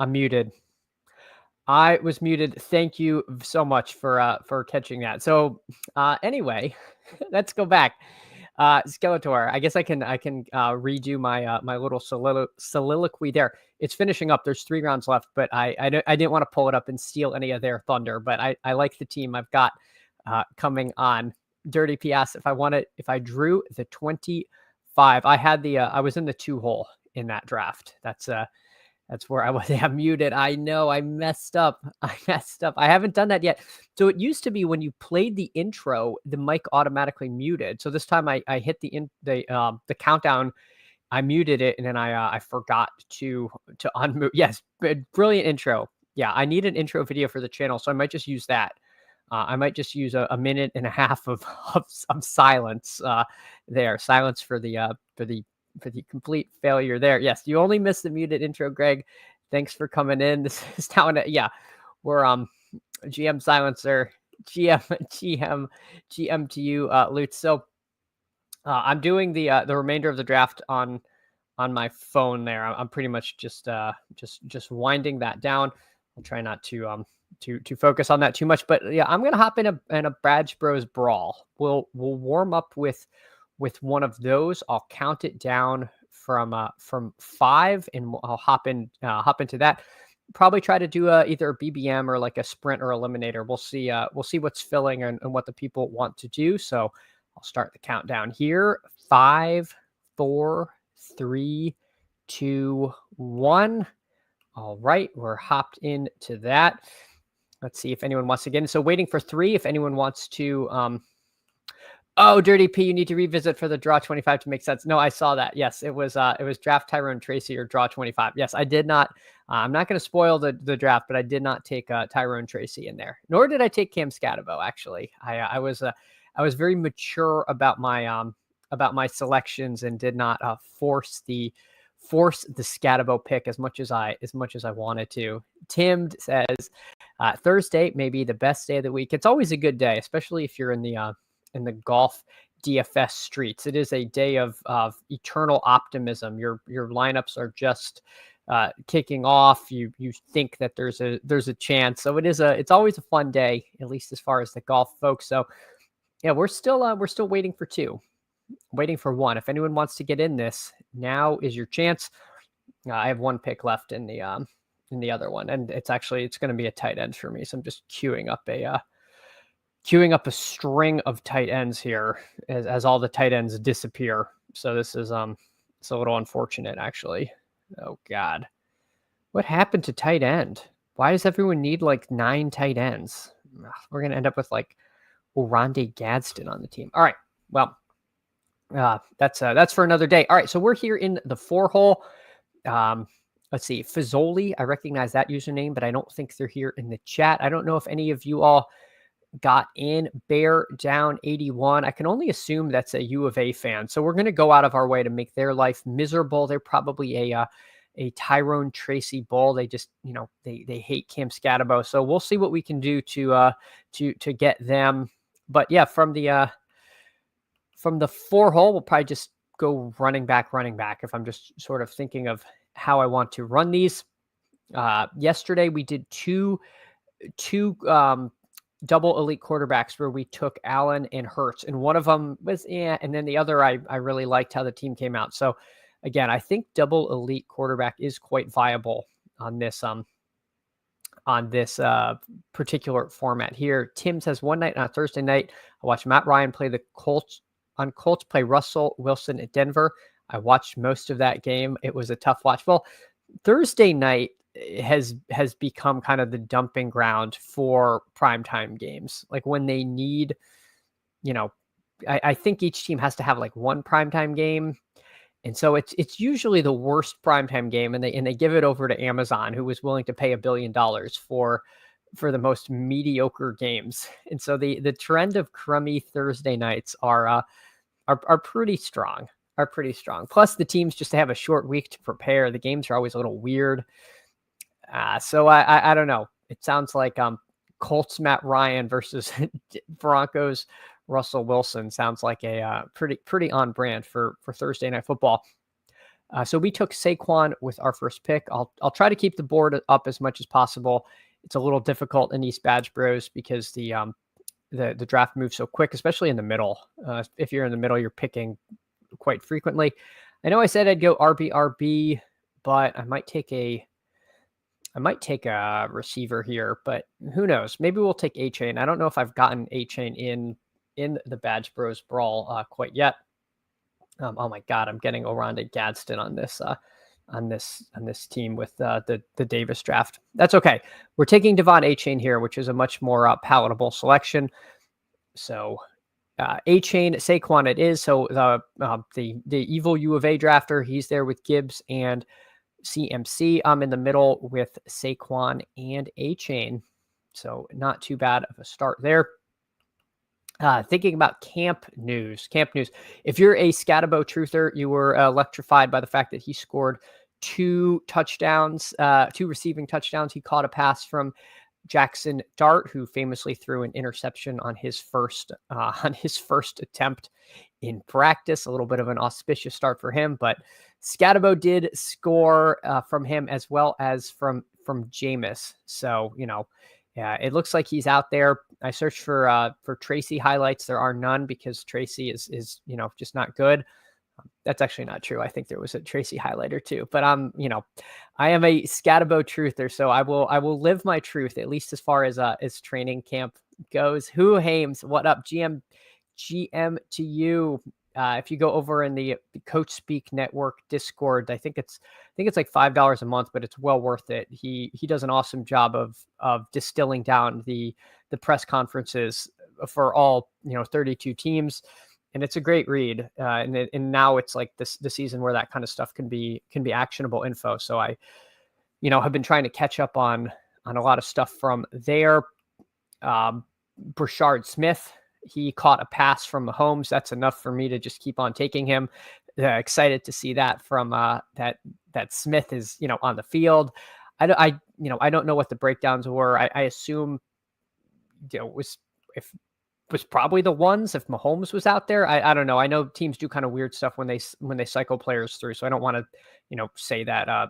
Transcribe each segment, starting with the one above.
I'm muted. I was muted. Thank you so much for catching that. So anyway, let's go back. Skeletor. I guess I can redo my little soliloquy there. It's finishing up. There's 3 rounds left, but I didn't want to pull it up and steal any of their thunder. But I like the team I've got coming on. Dirty PS. If I drew the 25, I had I was in the 2 hole in that draft. That's where I was. I'm muted. I know I messed up. I haven't done that yet. So it used to be when you played the intro, the mic automatically muted. So this time I hit the countdown. I muted it and then I forgot to unmute. Yes, brilliant intro. Yeah, I need an intro video for the channel, so I might just use that. I might just use a minute and a half of silence there. Silence for the complete failure there. Yes, you only missed the muted intro, Greg. Thanks for coming in. This is down at, we're GM silencer, GM to you, Lutz. So I'm doing the remainder of the draft on my phone there. I'm pretty much just winding that down. I'll try not to focus on that too much, but yeah, I'm gonna hop in a Bradge Bros brawl. We'll warm up with one of those. I'll count it down from 5, and I'll hop into that. Probably try to do either a BBM or like a sprint or eliminator. We'll see what's filling and what the people want to do. So I'll start the countdown here. 5, 4, 3, 2, 1. All right, we're hopped into that. Let's see if anyone wants to get in. So waiting for 3. If anyone wants to oh, Dirty P, you need to revisit for the draw 25 to make sense. No, I saw that. Yes, it was draft Tyrone Tracy or draw 25. Yes, I did not. I'm not going to spoil the draft, but I did not take Tyrone Tracy in there. Nor did I take Cam Skattebo. Actually, I was very mature about my selections and did not force the Skattebo pick as much as I wanted to. Tim says Thursday may be the best day of the week. It's always a good day, especially if you're in the golf DFS streets. It is a day of eternal optimism. Your lineups are just kicking off. You think that there's a chance. So it's always a fun day, at least as far as the golf folks. So yeah, we're still waiting for 2, waiting for 1. If anyone wants to get in this, now is your chance. I have 1 pick left in the other one, and it's going to be a tight end for me. So I'm just queuing up a string of tight ends here as all the tight ends disappear. So this is it's a little unfortunate, actually. Oh God, what happened to tight end? Why does everyone need like 9 tight ends? We're gonna end up with like Oronde Gadsden on the team. All right, well, that's for another day. All right, so we're here in the 4 hole. Let's see, Fazoli. I recognize that username, but I don't think they're here in the chat. I don't know if any of you all got in. Bear Down 81. I can only assume that's a U of A fan. So we're going to go out of our way to make their life miserable. They're probably a Tyrone Tracy bull. They just, they hate Cam Skattebo. So we'll see what we can do to get them. But yeah, from the 4 hole, we'll probably just go running back. If I'm just sort of thinking of how I want to run these. Yesterday we did two double elite quarterbacks where we took Allen and Hurts, and one of them was and then the other I really liked how the team came out. So again, I think double elite quarterback is quite viable on this particular format here. Tim says one night on a Thursday night, I watched Matt Ryan play the Colts play Russell Wilson at Denver. I watched most of that game. It was a tough watch. Well, Thursday night has become kind of the dumping ground for primetime games. Like when they need, I think each team has to have like one primetime game. And so it's usually the worst primetime game, and they give it over to Amazon, who was willing to pay $1 billion for the most mediocre games. And so the trend of crummy Thursday nights are pretty strong. Plus the teams just have a short week to prepare. The games are always a little weird. So I don't know. It sounds like Colts Matt Ryan versus Broncos Russell Wilson sounds like a pretty on brand for Thursday Night Football. So we took Saquon with our first pick. I'll try to keep the board up as much as possible. It's a little difficult in East Badge Bros because the draft moves so quick, especially in the middle. If you're in the middle, you're picking quite frequently. I know I said I'd go RB, but I might take a receiver here, but who knows? Maybe we'll take A-Chain. I don't know if I've gotten A-Chain in the Badge Bros Brawl quite yet. Oh my God, I'm getting Oronde Gadsden on this team with the Davis draft. That's okay. We're taking Devon A-Chain here, which is a much more palatable selection. So A-Chain, Saquon it is. So the evil U of A drafter, he's there with Gibbs and CMC. I'm in the middle with Saquon and A-Chain. So not too bad of a start there. Thinking about camp news. If you're a Skattebo truther, you were electrified by the fact that he scored 2 receiving touchdowns. He caught a pass from Jackson Dart, who famously threw an interception on his first attempt in practice. A little bit of an auspicious start for him, but Skattebo did score from him as well as from Jameis. So yeah, it looks like he's out there. I searched for Tracy highlights. There are none because Tracy is just not good. That's actually not true. I think there was a Tracy highlighter too, but I am a Skattebo truther, so I will live my truth, at least as far as training camp goes. Who Hames, what up? GM to you. If you go over in the Coach Speak Network Discord, I think it's like $5 a month, but it's well worth it. He does an awesome job of distilling down the press conferences for all 32 teams, and it's a great read. And now it's like the season where that kind of stuff can be actionable info. So I have been trying to catch up on a lot of stuff from there. Brashard Smith, he caught a pass from Mahomes. That's enough for me to just keep on taking him. Excited to see that from that Smith is on the field. I don't know what the breakdowns were. I assume was probably the ones if Mahomes was out there. I don't know. I know teams do kind of weird stuff when they cycle players through. So I don't want to say that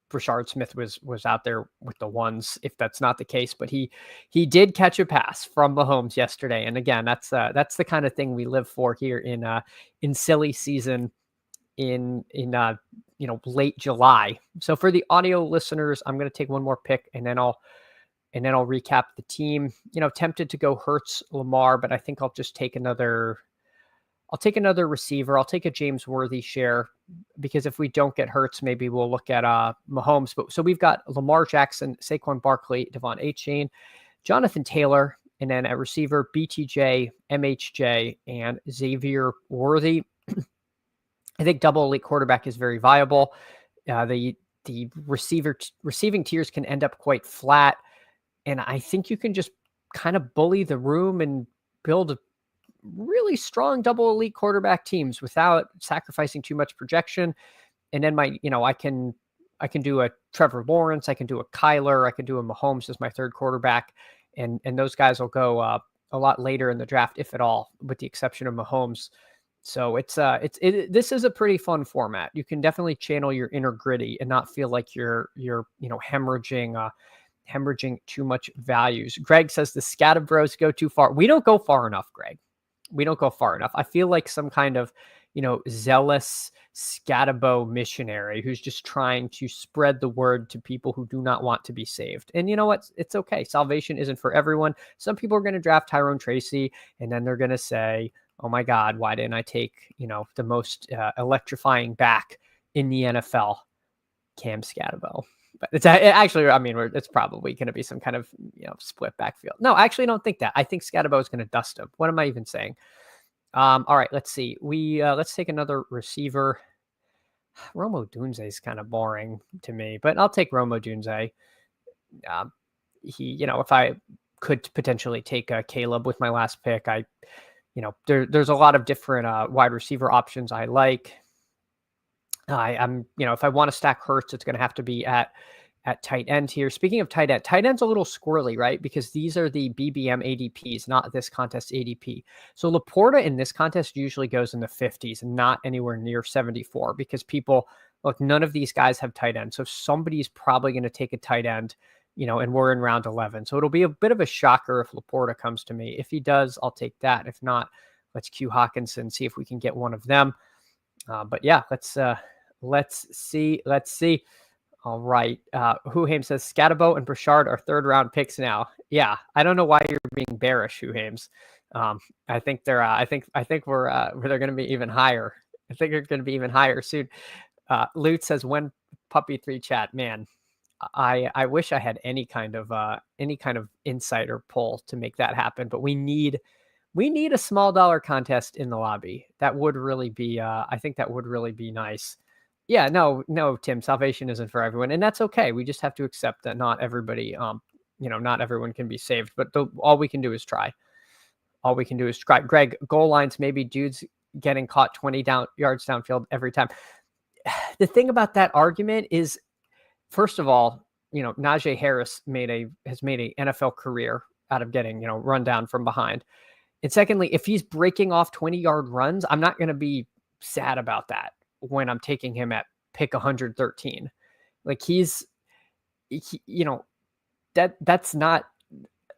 Brashard Smith was out there with the ones if that's not the case, but he did catch a pass from Mahomes yesterday. And again, that's the kind of thing we live for here in silly season in late July. So for the audio listeners, I'm going to take one more pick and then I'll recap the team. Tempted to go Hurts, Lamar, but I think I'll just take another receiver. I'll take a James Worthy share because if we don't get Hurts, maybe we'll look at Mahomes. But so we've got Lamar Jackson, Saquon Barkley, Devon A-Chain, Jonathan Taylor, and then at receiver BTJ, MHJ, and Xavier Worthy. I think double elite quarterback is very viable. The receiving tiers can end up quite flat, and I think you can just kind of bully the room and build really strong double elite quarterback teams without sacrificing too much projection. And then I can do a Trevor Lawrence, I can do a Kyler, I can do a Mahomes as my third quarterback. And those guys will go a lot later in the draft, if at all, with the exception of Mahomes. So this is a pretty fun format. You can definitely channel your inner Gritty and not feel like you're hemorrhaging too much values. Greg says the Skatebros go too far. We don't go far enough, Greg. We don't go far enough. I feel like some kind of, zealous Skattebo missionary who's just trying to spread the word to people who do not want to be saved. And you know what? It's okay. Salvation isn't for everyone. Some people are going to draft Tyrone Tracy and then they're going to say, oh my God, why didn't I take, the most electrifying back in the NFL, Cam Skattebo? But it's actually, it's probably going to be some kind of, split backfield. No, I actually don't think that. I think Skattebo is going to dust him. What am I even saying? All right, let's see. Let's take another receiver. Rome Odunze is kind of boring to me, but I'll take Rome Odunze. If I could potentially take Caleb with my last pick, there's a lot of different wide receiver options I like. I'm if I want to stack Hurts, it's going to have to be at at tight end here. Speaking of tight end's a little squirrely, right? Because these are the BBM ADPs, not this contest ADP. So Laporta in this contest usually goes in the 50s and not anywhere near 74 because people, look, none of these guys have tight end. So somebody's probably going to take a tight end, and we're in round 11. So it'll be a bit of a shocker if Laporta comes to me. If he does, I'll take that. If not, let's cue Hawkinson, see if we can get one of them. But yeah, let's see. All right. Huhaim says Skattebo and Burchard are third round picks now. Yeah, I don't know why you're being bearish, Huhaims. I think they're. I think they're going to be even higher. I think they're going to be even higher soon. Loot says when puppy 3 chat. Man, I wish I had any kind of insight or pull to make that happen. But we need a small dollar contest in the lobby. That would really be. I think that would really be nice. Yeah, no, Tim, salvation isn't for everyone, and that's okay. We just have to accept that not everybody, not everyone can be saved, but all we can do is try. All we can do is try. Greg, goal lines, maybe dudes getting caught 20 yards downfield every time. The thing about that argument is, first of all, Najee Harris has made a NFL career out of getting, run down from behind. And secondly, if he's breaking off 20-yard runs, I'm not going to be sad about that when I'm taking him at pick 113. Like that's not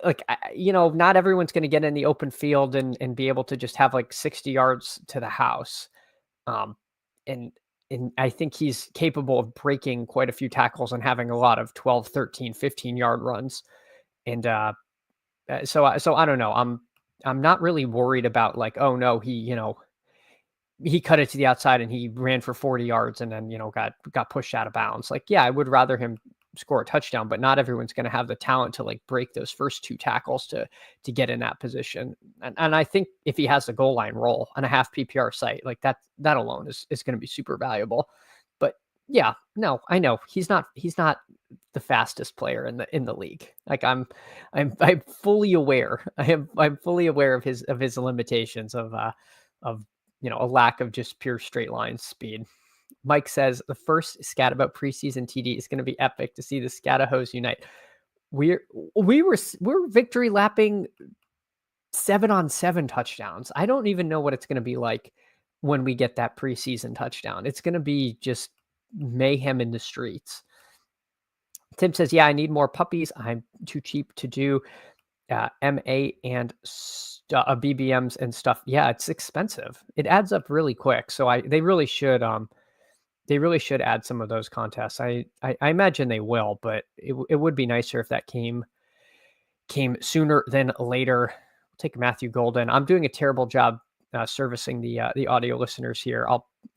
like, not everyone's going to get in the open field and be able to just have like 60 yards to the house. And I think he's capable of breaking quite a few tackles and having a lot of 12, 13, 15-yard runs. And so I don't know. I'm not really worried about like, oh no, he cut it to the outside and he ran for 40 yards and then, got pushed out of bounds. Like, yeah, I would rather him score a touchdown, but not everyone's going to have the talent to like break those first 2 tackles to get in that position. And I think if he has a goal line roll on a half PPR site, like that alone is going to be super valuable. But yeah, no, I know he's not the fastest player in the league. Like I'm fully aware. I'm fully aware of his limitations of a lack of just pure straight line speed. Mike says the first Skattebo preseason TD is going to be epic to see the Skattahos unite. We're victory lapping 7-on-7 touchdowns. I don't even know what it's going to be like when we get that preseason touchdown. It's going to be just mayhem in the streets. Tim says, yeah, I need more puppies. I'm too cheap to do MA and BBMs and stuff. Yeah, it's expensive. It adds up really quick. So they really should add some of those contests. I imagine they will, but it would be nicer if that came sooner than later. I'll take Matthew Golden. I'm doing a terrible job servicing the audio listeners here.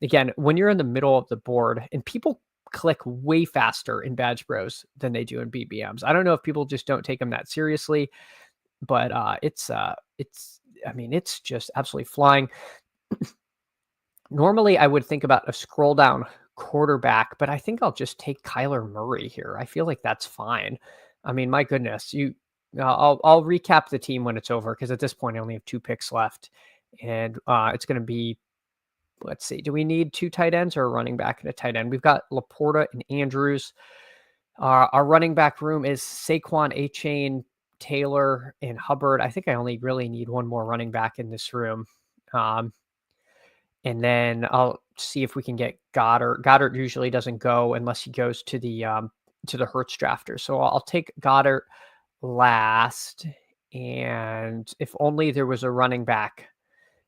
Again, when you're in the middle of the board and people click way faster in Badge Bros than they do in BBMs. I don't know if people just don't take them that seriously, but it's just absolutely flying. Normally I would think about a scroll down quarterback, but I think I'll just take Kyler Murray here. I feel like that's fine. I mean, my goodness, I'll recap the team when it's over, because at this point I only have 2 picks left, and it's going to be, let's see, do we need 2 tight ends or a running back and a tight end? We've got Laporta and Andrews. Our running back room is Saquon, A-Chain, Taylor, and Hubbard. I think I only really need 1 more running back in this room. And then I'll see if we can get Goddard. Goddard usually doesn't go unless he goes to the Hurts drafter. So I'll take Goddard last. And if only there was a running back,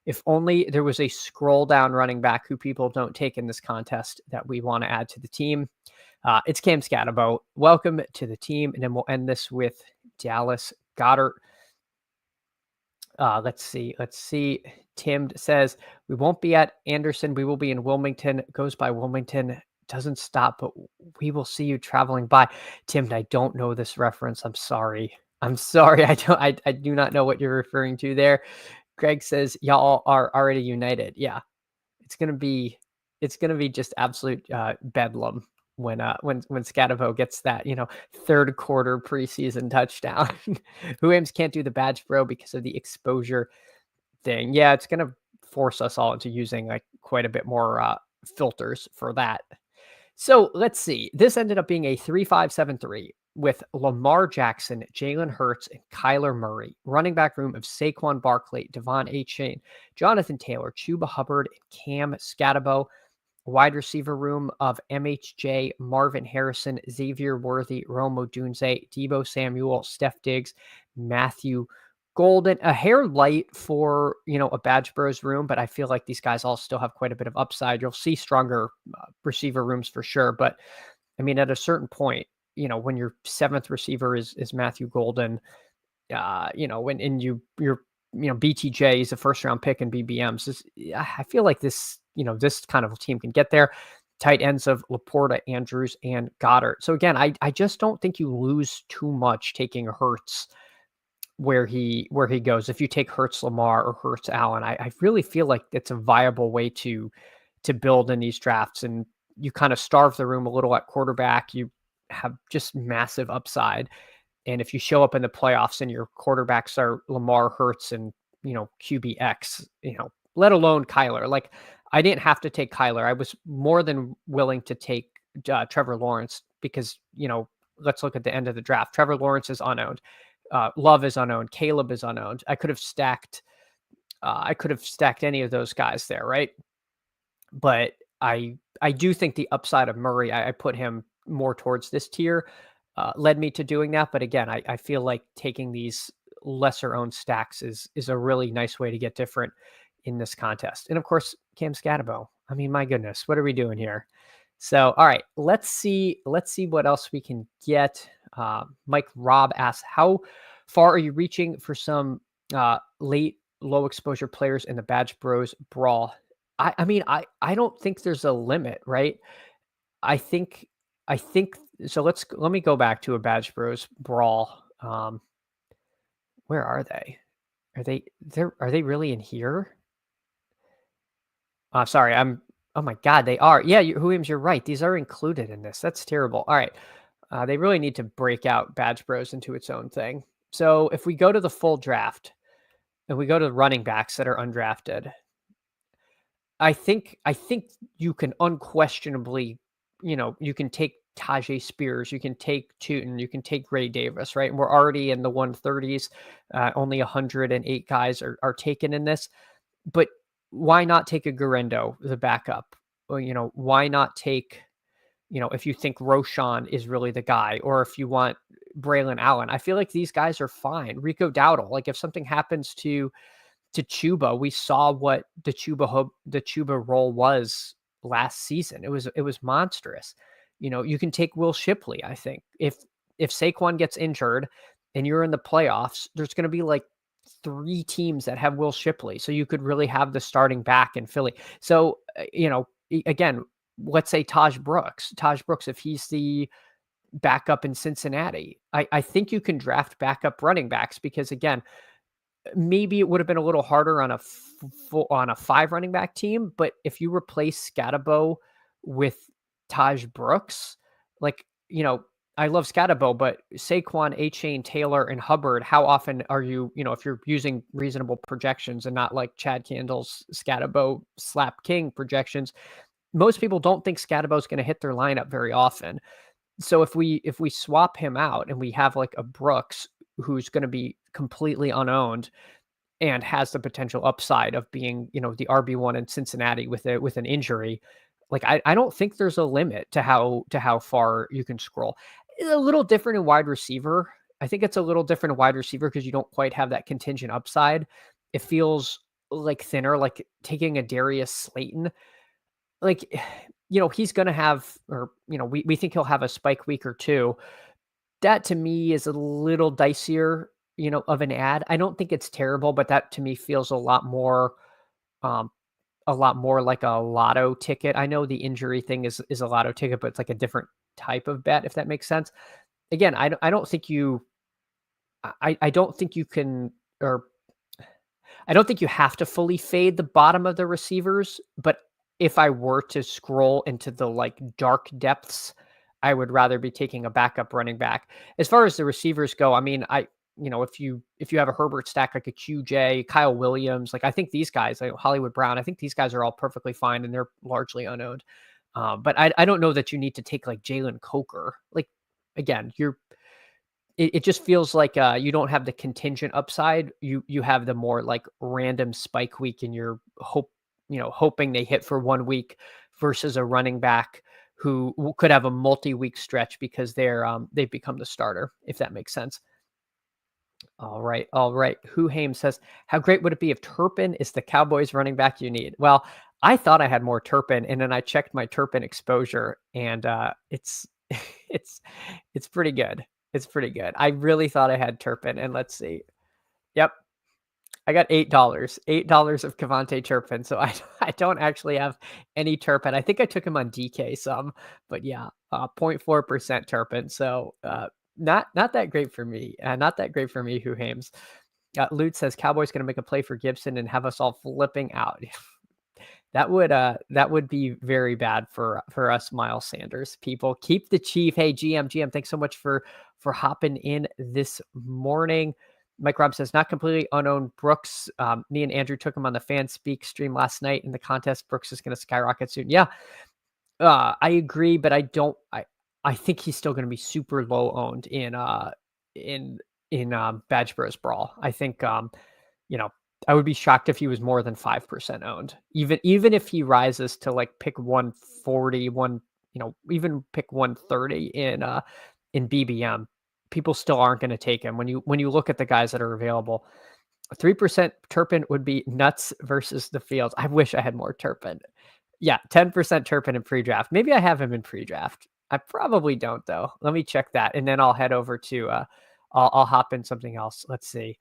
if only there was a scroll down running back who people don't take in this contest that we want to add to the team. It's Cam Skattebo. Welcome to the team. And then we'll end this with Dallas Goedert. Let's see. Tim says, we won't be at Anderson. We will be in Wilmington. Goes by Wilmington. Doesn't stop, but we will see you traveling by. Tim, I don't know this reference. I'm sorry. I do not know what you're referring to there. Greg says, y'all are already united. Yeah. It's going to be just absolute bedlam when Skattebo gets that, third quarter preseason touchdown. Huams can't do the badge bro because of the exposure thing. Yeah, it's going to force us all into using like quite a bit more filters for that. So let's see. This ended up being a 3-5-7-3 with Lamar Jackson, Jalen Hurts, and Kyler Murray. Running back room of Saquon Barkley, Devon A. Chain, Jonathan Taylor, Chuba Hubbard, and Cam Skattebo. Wide receiver room of MHJ, Marvin Harrison, Xavier Worthy, Rome Odunze, Debo Samuel, Steph Diggs, Matthew Golden. A hair light for, a Badge Bros room, but I feel like these guys all still have quite a bit of upside. You'll see stronger receiver rooms for sure. But I mean, at a certain point, when your seventh receiver is Matthew Golden, when and you're BTJ is a first round pick in BBMs. I feel like this kind of team can get there. Tight ends of Laporta, Andrews, and Goddard. So again, I just don't think you lose too much taking Hurts where he goes. If you take Hurts Lamar or Hurts Allen, I really feel like it's a viable way to build in these drafts, and you kind of starve the room a little at quarterback. You have just massive upside. And if you show up in the playoffs and your quarterbacks are Lamar, Hurts, and QBX, let alone Kyler. Like, I didn't have to take Kyler. I was more than willing to take Trevor Lawrence because let's look at the end of the draft. Trevor Lawrence is unowned. Love is unowned. Caleb is unowned. I could have stacked any of those guys there, right? But I do think the upside of Murray, I put him more towards this tier. Led me to doing that. But again, I feel like taking these lesser owned stacks is a really nice way to get different in this contest. And of course, Cam Skattebo. I mean, my goodness, what are we doing here? So, all right, let's see what else we can get. Mike Robb asks, how far are you reaching for some late low exposure players in the Badge Bros brawl? I mean, I don't think there's a limit, right? I think so. Let me go back to a Badge Bros brawl. Where are they? Are they really in here? Sorry, oh my God, they are. Yeah, Huims, you're right. These are included in this. That's terrible. All right. They really need to break out Badge Bros into its own thing. So if we go to the full draft and we go to the running backs that are undrafted, I think you can unquestionably, you can take Tajay Spears, you can take Tootin, you can take Ray Davis, right? And we're already in the 130s. Only 108 guys are taken in this. But why not take a Garendo, the backup? Or, why not take, if you think Roshan is really the guy, or if you want Braylon Allen? I feel like these guys are fine. Rico Dowdle, like if something happens to Chuba, we saw what the Chuba role was last season. It was monstrous. You can take Will Shipley. I think if Saquon gets injured and you're in the playoffs, there's going to be like 3 teams that have Will Shipley, so you could really have the starting back in Philly. So again, let's say Taj Brooks, if he's the backup in Cincinnati, I think you can draft backup running backs because again, maybe it would have been a little harder on a 5 running back team, but if you replace Skattebo with Taj Brooks, like, I love Skattebo, but Saquon, A-Chain, Taylor, and Hubbard, how often are you, if you're using reasonable projections and not like Chad Candle's Skattebo slap king projections, most people don't think Skattebo is going to hit their lineup very often. So if we swap him out and we have like a Brooks who's going to be completely unowned and has the potential upside of being, the RB1 in Cincinnati with an injury, like I don't think there's a limit to how far you can scroll. It's a little different in wide receiver. I think it's a little different in wide receiver because you don't quite have that contingent upside. It feels like thinner, like taking a Darius Slayton. Like, he's going to have, or, we think he'll have a spike week or 2. That to me is a little dicier, of an ad. I don't think it's terrible, but that to me feels a lot more like a lotto ticket. I know the injury thing is a lotto ticket, but it's like a different type of bet, if that makes sense. Again, I don't think you can, or I don't think you have to fully fade the bottom of the receivers, but if I were to scroll into the like dark depths, I would rather be taking a backup running back. As far as the receivers go, I mean, if you have a Herbert stack like a QJ, Kyle Williams, like I think these guys, like Hollywood Brown, I think these guys are all perfectly fine and they're largely unowned. But I don't know that you need to take like Jalen Coker. Like again, it just feels like you don't have the contingent upside. You have the more like random spike week, and you're hoping they hit for 1 week versus a running back who could have a multi-week stretch because they've become the starter, if that makes sense. All right, all right. Who Haim says, how great would it be if Turpin is the Cowboys running back you need? Well, I thought I had more Turpin, and then I checked my Turpin exposure, and it's it's it's pretty good. It's pretty good. I really thought I had Turpin, and let's see. Yep, I got $8 of Cavante Turpin, so I I don't actually have any Turpin. I think I took him on DK some, but yeah, 0.4% Turpin. So not that great for me. Not that great for me. Who Hames? Lute says Cowboys going to make a play for Gibson and have us all flipping out. That would be very bad for us Miles Sanders people. Keep the chief. Hey GM, thanks so much for hopping in this morning. Mike Robb says not completely unowned Brooks. Me and Andrew took him on the Fan Speak stream last night in the contest. Brooks is going to skyrocket soon. Yeah, I agree, but I think he's still going to be super low owned in Badge Bros Brawl. I think you know, I would be shocked if he was more than 5% owned. Even if he rises to like pick 140, even pick 130 in BBM, people still aren't going to take him. When you look at the guys that are available, 3% Turpin would be nuts versus the fields. I wish I had more Turpin. Yeah, 10% Turpin in pre-draft. Maybe I have him in pre-draft. I probably don't though. Let me check that, and then I'll head over to I'll hop in something else. Let's see.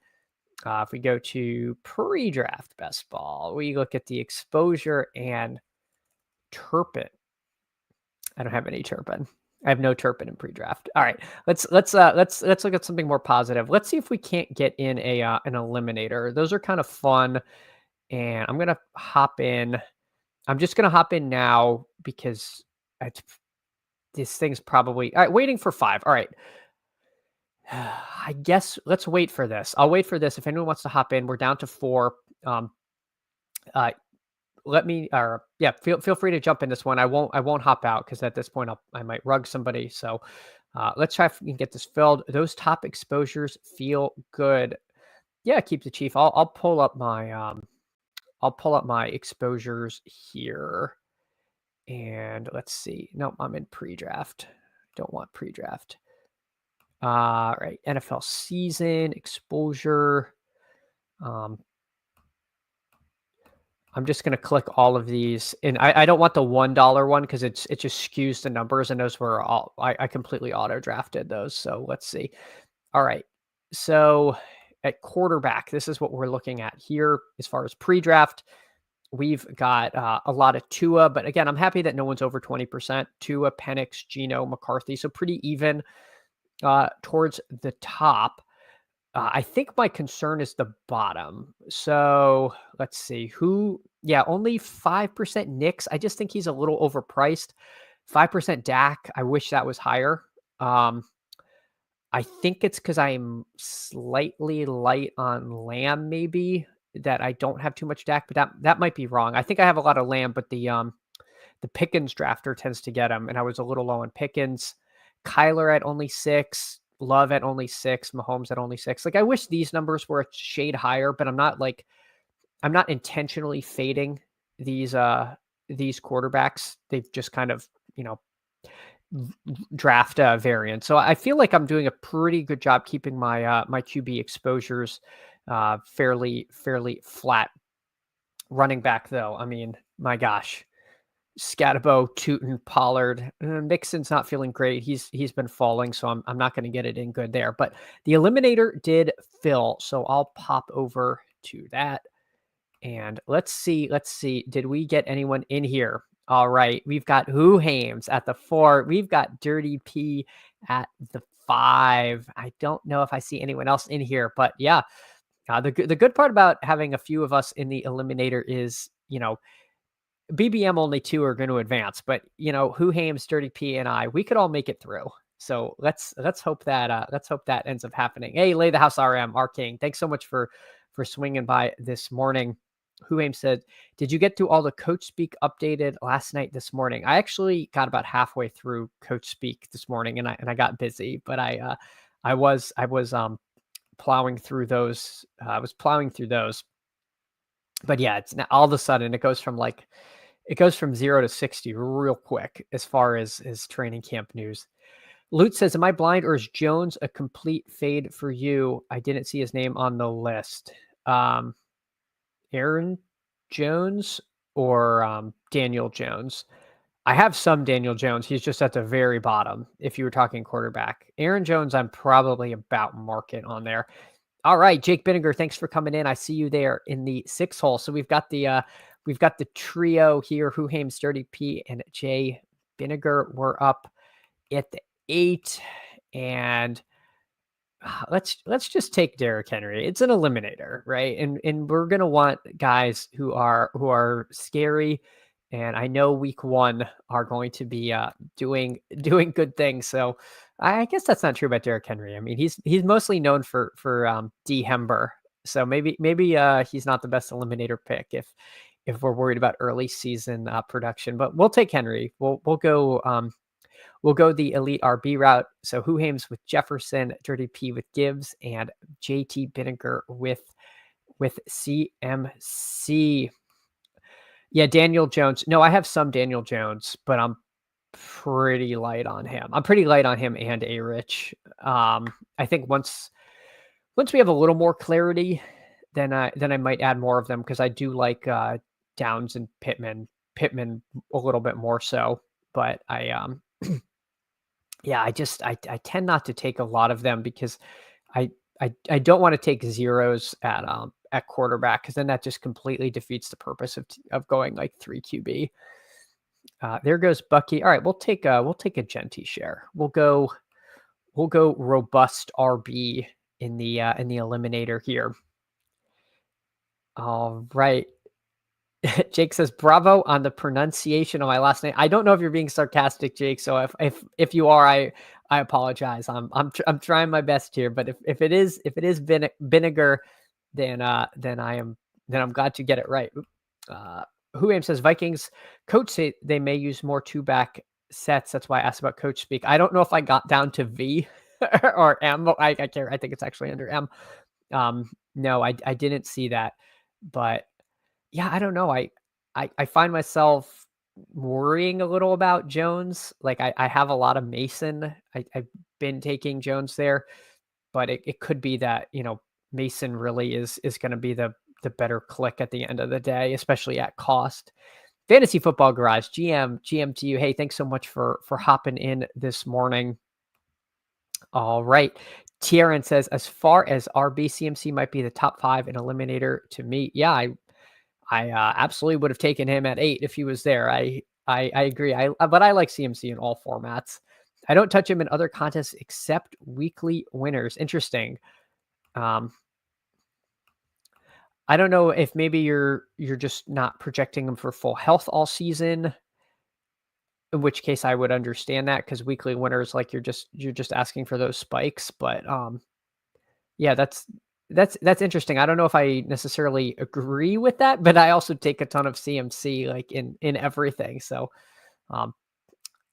If we go to pre-draft best ball, we look at the exposure and Turpin. I don't have any Turpin. I have no Turpin in pre-draft. All right, let's look at something more positive. Let's see if we can't get in an eliminator. Those are kind of fun, and I'm gonna hop in. I'm just gonna hop in now because this thing's probably all right. Waiting for 5. All right. I guess let's wait for this. I'll wait for this. If anyone wants to hop in, we're down to 4. Uh, let me, or yeah, feel free to jump in this one. I won't hop out because at this point I might rug somebody. So let's try if we can get this filled. Those top exposures feel good. Yeah, keep the chief. I'll pull up my exposures here, and let's see. Nope, I'm in pre-draft. Don't want pre-draft. Right, NFL season exposure. I'm just going to click all of these, and I don't want the $1 one because it just skews the numbers, and those were all I completely auto drafted those. So let's see. All right, so at quarterback, this is what we're looking at here as far as pre-draft. We've got a lot of Tua, but again, I'm happy that no one's over 20%. Tua, Penix, Geno, McCarthy, so pretty even towards the top. I think my concern is the bottom. So let's see only 5% Knicks. I just think he's a little overpriced. 5% Dak. I wish that was higher. I think it's because I'm slightly light on Lamb, maybe that I don't have too much Dak, but that might be wrong. I think I have a lot of Lamb, but the Pickens drafter tends to get him, and I was a little low on Pickens. Kyler at only 6. Love at only 6, Mahomes at only 6. Like I wish these numbers were a shade higher, but I'm not intentionally fading these quarterbacks. They've just kind of, draft variance. So I feel like I'm doing a pretty good job keeping my my QB exposures fairly flat. Running back though, I mean, my gosh. Skattebo, Tootin, Pollard, Mixon's not feeling great. He's been falling, so I'm not going to get it in good there. But the eliminator did fill, so I'll pop over to that. And let's see. Did we get anyone in here? All right, we've got Who Hames at the 4. We've got Dirty P at the 5. I don't know if I see anyone else in here, but yeah. The good part about having a few of us in the eliminator is, BBM only 2 are going to advance, but Who Hames, Dirty P, and I, we could all make it through. So let's hope that ends up happening. Hey, Lay the House RM, our king. Thanks so much for swinging by this morning. Who Aim said, did you get to all the Coach Speak updated last night this morning? I actually got about halfway through Coach Speak this morning, and I got busy, but I was plowing through those. I was plowing through those. But yeah, it's now all of a sudden it goes from 0 to 60 real quick as far as training camp news. Lute says, am I blind or is Jones a complete fade for you? I didn't see his name on the list. Aaron Jones or Daniel Jones? I have some Daniel Jones. He's just at the very bottom if you were talking quarterback. Aaron Jones, I'm probably about market on there. All right, Jake Binniger, thanks for coming in. I see you there in the 6 hole. So we've got the trio here, Huham, Sturdy P, and Jay Binniger. We're up at the 8, and let's just take Derrick Henry. It's an eliminator, right? And we're gonna want guys who are scary. And I know week 1 are going to be doing good things. So I guess that's not true about Derrick Henry. I mean, he's mostly known for D Hember. So maybe he's not the best eliminator pick if we're worried about early season production. But we'll take Henry. We'll go the elite RB route. So Huhames with Jefferson, Dirty P with Gibbs, and JT Binniger with CMC. Yeah, Daniel Jones. No, I have some Daniel Jones, but I'm pretty light on him. I'm pretty light on him and A-Rich. I think once we have a little more clarity, then I might add more of them because I do like Downs and Pittman a little bit more so. But yeah, I tend not to take a lot of them because I don't want to take zeros at quarterback because then that just completely defeats the purpose of going like 3 QB. There goes Bucky. All right, we'll take a Genty share. We'll go robust RB in the eliminator here. All right. Jake says, bravo on the pronunciation of my last name. I don't know if you're being sarcastic, Jake. So if you are, I apologize. I'm trying my best here, but if it is Binniger, then I'm glad to get it right. Who says Vikings coach say they may use more 2-back sets. That's why I asked about Coach Speak. I don't know if I got down to V or M. I care. I think it's actually under M. No, I didn't see that, but yeah, I don't know. I find myself worrying a little about Jones. Like I have a lot of Mason. I've been taking Jones there, but it could be that, Mason really is going to be the better click at the end of the day, especially at cost. Fantasy Football Garage, GM to you. Hey, thanks so much for hopping in this morning. All right. Tieran says, as far as RB, CMC might be the top 5 in eliminator to me. Yeah, I absolutely would have taken him at 8 if he was there. I agree. But I like CMC in all formats. I don't touch him in other contests except weekly winners. Interesting. I don't know if maybe you're just not projecting him for full health all season, in which case I would understand that because weekly winners, like you're just asking for those spikes. But yeah, that's interesting. I don't know if I necessarily agree with that, but I also take a ton of CMC like in everything. So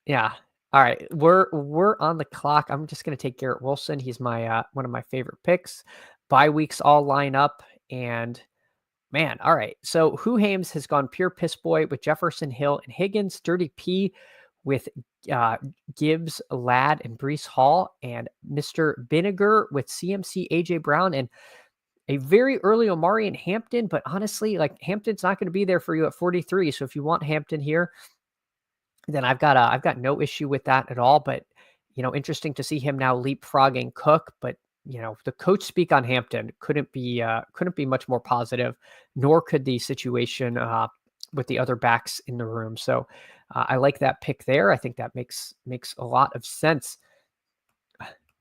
yeah. All right. We're on the clock. I'm just gonna take Garrett Wilson. He's my one of my favorite picks. Bye weeks all line up. And man, all right. So Huhames has gone pure piss boy with Jefferson, Hill, and Higgins. Dirty P with Gibbs, Ladd, and Brees Hall, and Mr. Binniger with CMC, AJ Brown, and a very early Omari and Hampton. But honestly, like Hampton's not going to be there for you at 43. So if you want Hampton here, then I've got no issue with that at all. But interesting to see him now leapfrogging Cook, but the coach speak on Hampton couldn't be much more positive, nor could the situation with the other backs in the room. So I like that pick there. I think that makes a lot of sense.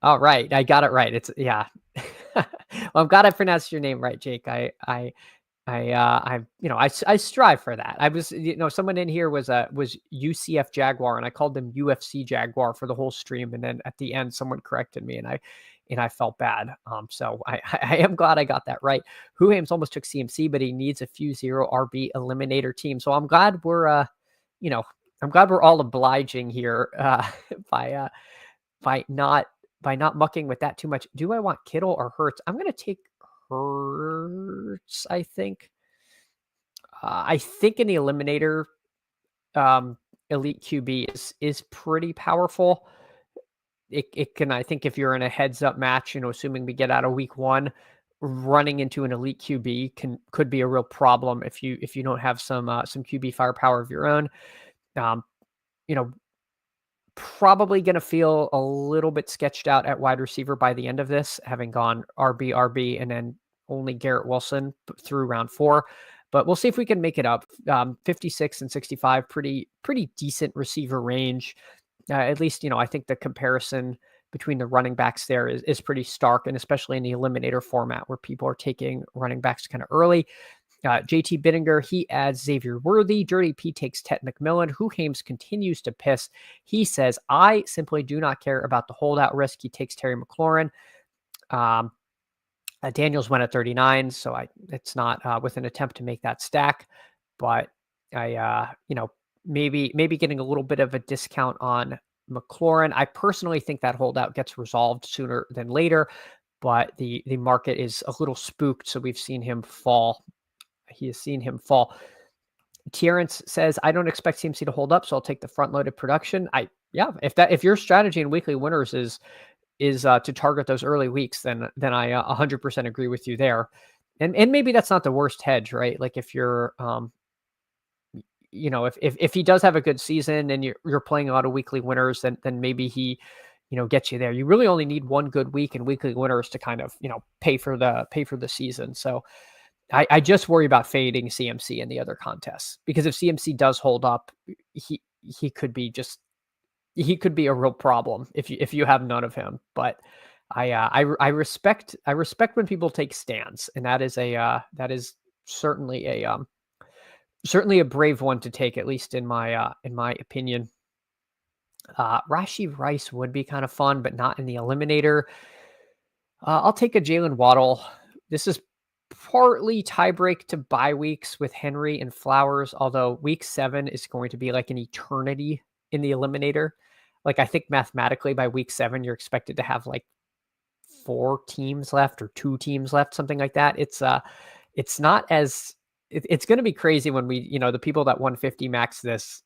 All right, I got it right. It's yeah. Well, I'm glad I pronounced your name right, Jake. I strive for that. I was, someone in here was UCF Jaguar, and I called them UFC Jaguar for the whole stream, and then at the end, someone corrected me, and and I felt bad. So I am glad I got that right. Huhames almost took CMC, but he needs a few 0 RB eliminator teams. So I'm glad we're I'm glad we're all obliging here by uh, by not by not mucking with that too much. Do I want Kittle or Hurts? I'm gonna take Hurts. I think in the eliminator, elite QB is pretty powerful. It can, I think, if you're in a heads up match, assuming we get out of week 1, running into an elite QB could be a real problem if you don't have some QB firepower of your own. Um, you know, Probably going to feel a little bit sketched out at wide receiver by the end of this, having gone RB, and then only Garrett Wilson through round 4. But we'll see if we can make it up. 56 and 65, pretty decent receiver range. At least, I think the comparison between the running backs there is pretty stark, and especially in the eliminator format where people are taking running backs kind of early. JT Bittinger, he adds Xavier Worthy. Dirty P takes Ted McMillan. Huhames continues to piss. He says, I simply do not care about the holdout risk. He takes Terry McLaurin. Daniels went at 39, so it's not with an attempt to make that stack, but maybe getting a little bit of a discount on McLaurin. I personally think that holdout gets resolved sooner than later, but the market is a little spooked, so we've seen him fall. He has seen him fall. Terrence says, I don't expect CMC to hold up, so I'll take the front-loaded production. If your strategy in weekly winners is to target those early weeks, then I 100% agree with you there. And maybe that's not the worst hedge, right? Like if you're, if he does have a good season and you're playing a lot of weekly winners, then maybe he, gets you there. You really only need one good week in weekly winners to kind of, pay for the season. So I just worry about fading CMC in the other contests, because if CMC does hold up, he could be a real problem if you have none of him. But I respect when people take stands, and that is certainly a brave one to take, at least in my opinion. Rashee Rice would be kind of fun, but not in the eliminator. I'll take a Jalen Waddle. This is partly tiebreak to bye weeks with Henry and Flowers, although week 7 is going to be like an eternity in the eliminator. Like, I think mathematically by week 7, you're expected to have like 4 teams left or 2 teams left, something like that. It's not as, it's going to be crazy when we, the people that 150 max this,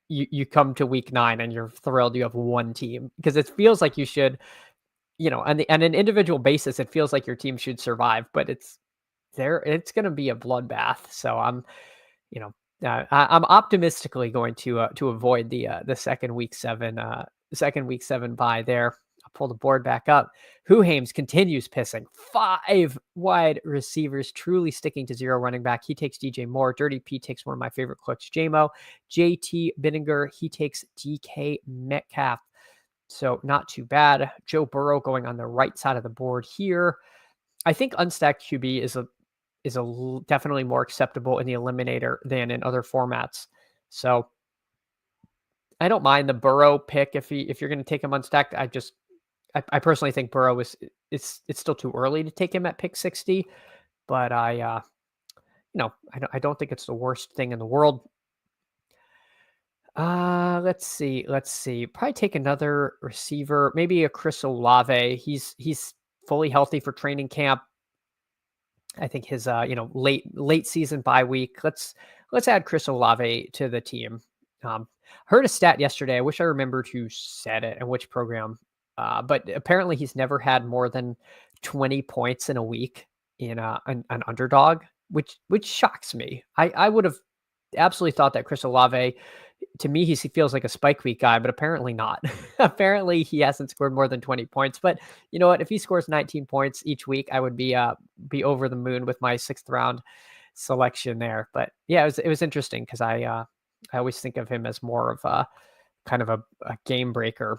you come to week 9 and you're thrilled you have 1 team, because it feels like you should, on an individual basis, it feels like your team should survive, but it's going to be a bloodbath. So I'm optimistically going to avoid the second week 7 bye there. I'll pull the board back up. Huhames continues pissing. 5 wide receivers, truly sticking to 0 running back. He takes DJ Moore. Dirty P takes one of my favorite clicks, JMO. JT Bittinger, he takes DK Metcalf. So not too bad. Joe Burrow going on the right side of the board here. I think unstacked QB is definitely more acceptable in the eliminator than in other formats. So I don't mind the Burrow pick if you're going to take him unstacked. I personally think Burrow it's still too early to take him at pick 60, but I don't think it's the worst thing in the world. Let's see. Probably take another receiver, maybe a Chris Olave. He's fully healthy for training camp. I think his late season bye week. Let's add Chris Olave to the team. Heard a stat yesterday. I wish I remembered who said it and which program. But apparently he's never had more than 20 points in a week in an underdog, which shocks me. I would have absolutely thought that Chris Olave, to me, he feels like a spike week guy, but apparently not. Apparently he hasn't scored more than 20 points. But you know what? If he scores 19 points each week, I would be over the moon with my 6th round selection there. But yeah, it was interesting, because I always think of him as more of a kind of a game breaker.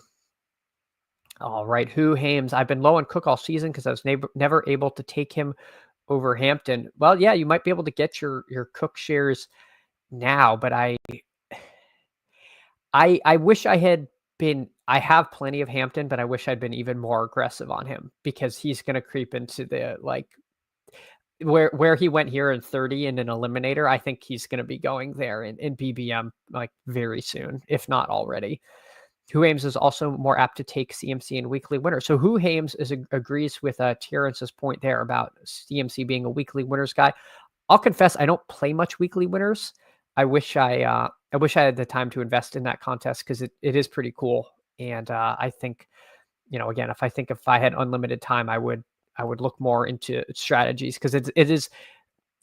All right, Huhames. I've been low on Cook all season because I was never able to take him over Hampton. Well, yeah, you might be able to get your Cook shares now, but I wish I had I have plenty of Hampton, but I wish I'd been even more aggressive on him because he's going to creep into the like where he went here in 30 in an eliminator. I think he's going to be going there in BBM like very soon, if not already. Who Ames is also more apt to take CMC in weekly winners. So Who Ames agrees with Terrence's point there about CMC being a weekly winners guy. I'll confess I don't play much weekly winners. I wish I had the time to invest in that contest because it is pretty cool. And I think, again, if I had unlimited time, I would look more into strategies because it is.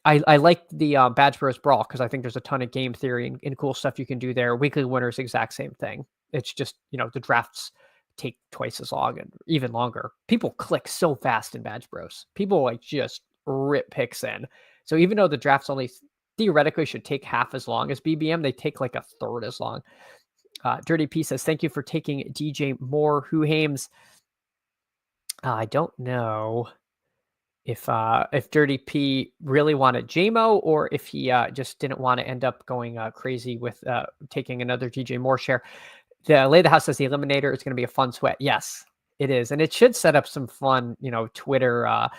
I like the Badge Bros Brawl because I think there's a ton of game theory and cool stuff you can do there. Weekly winners, exact same thing. It's just, the drafts take twice as long and even longer. People click so fast in Badge Bros. People like just rip picks in. So even though the drafts only theoretically should take half as long as BBM, they take like a third as long. Dirty P says, thank you for taking DJ Moore. Who Hames? I don't know if Dirty P really wanted JMO or if he just didn't want to end up going crazy with taking another DJ Moore share. The Lay the House says the Eliminator is going to be a fun sweat. Yes, it is. And it should set up some fun, Twitter,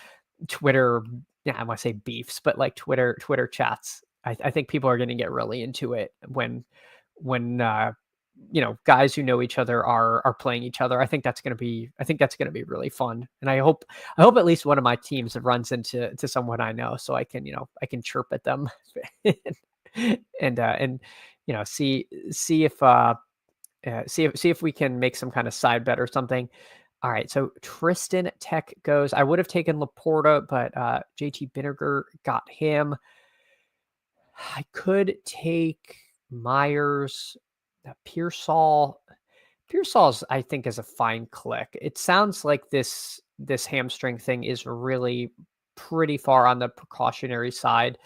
yeah, I want to say beefs, but like Twitter chats. I think people are going to get really into it when guys who know each other are playing each other. I think that's going to be really fun. And I hope at least one of my teams runs into someone I know so I can chirp at them and see if we can make some kind of side bet or something. All right, so Tristan Tech goes. I would have taken Laporta, but JT Vinegar got him. I could take Myers, Pearsall. Pearsall's, I think, is a fine click. It sounds like this hamstring thing is really pretty far on the precautionary side.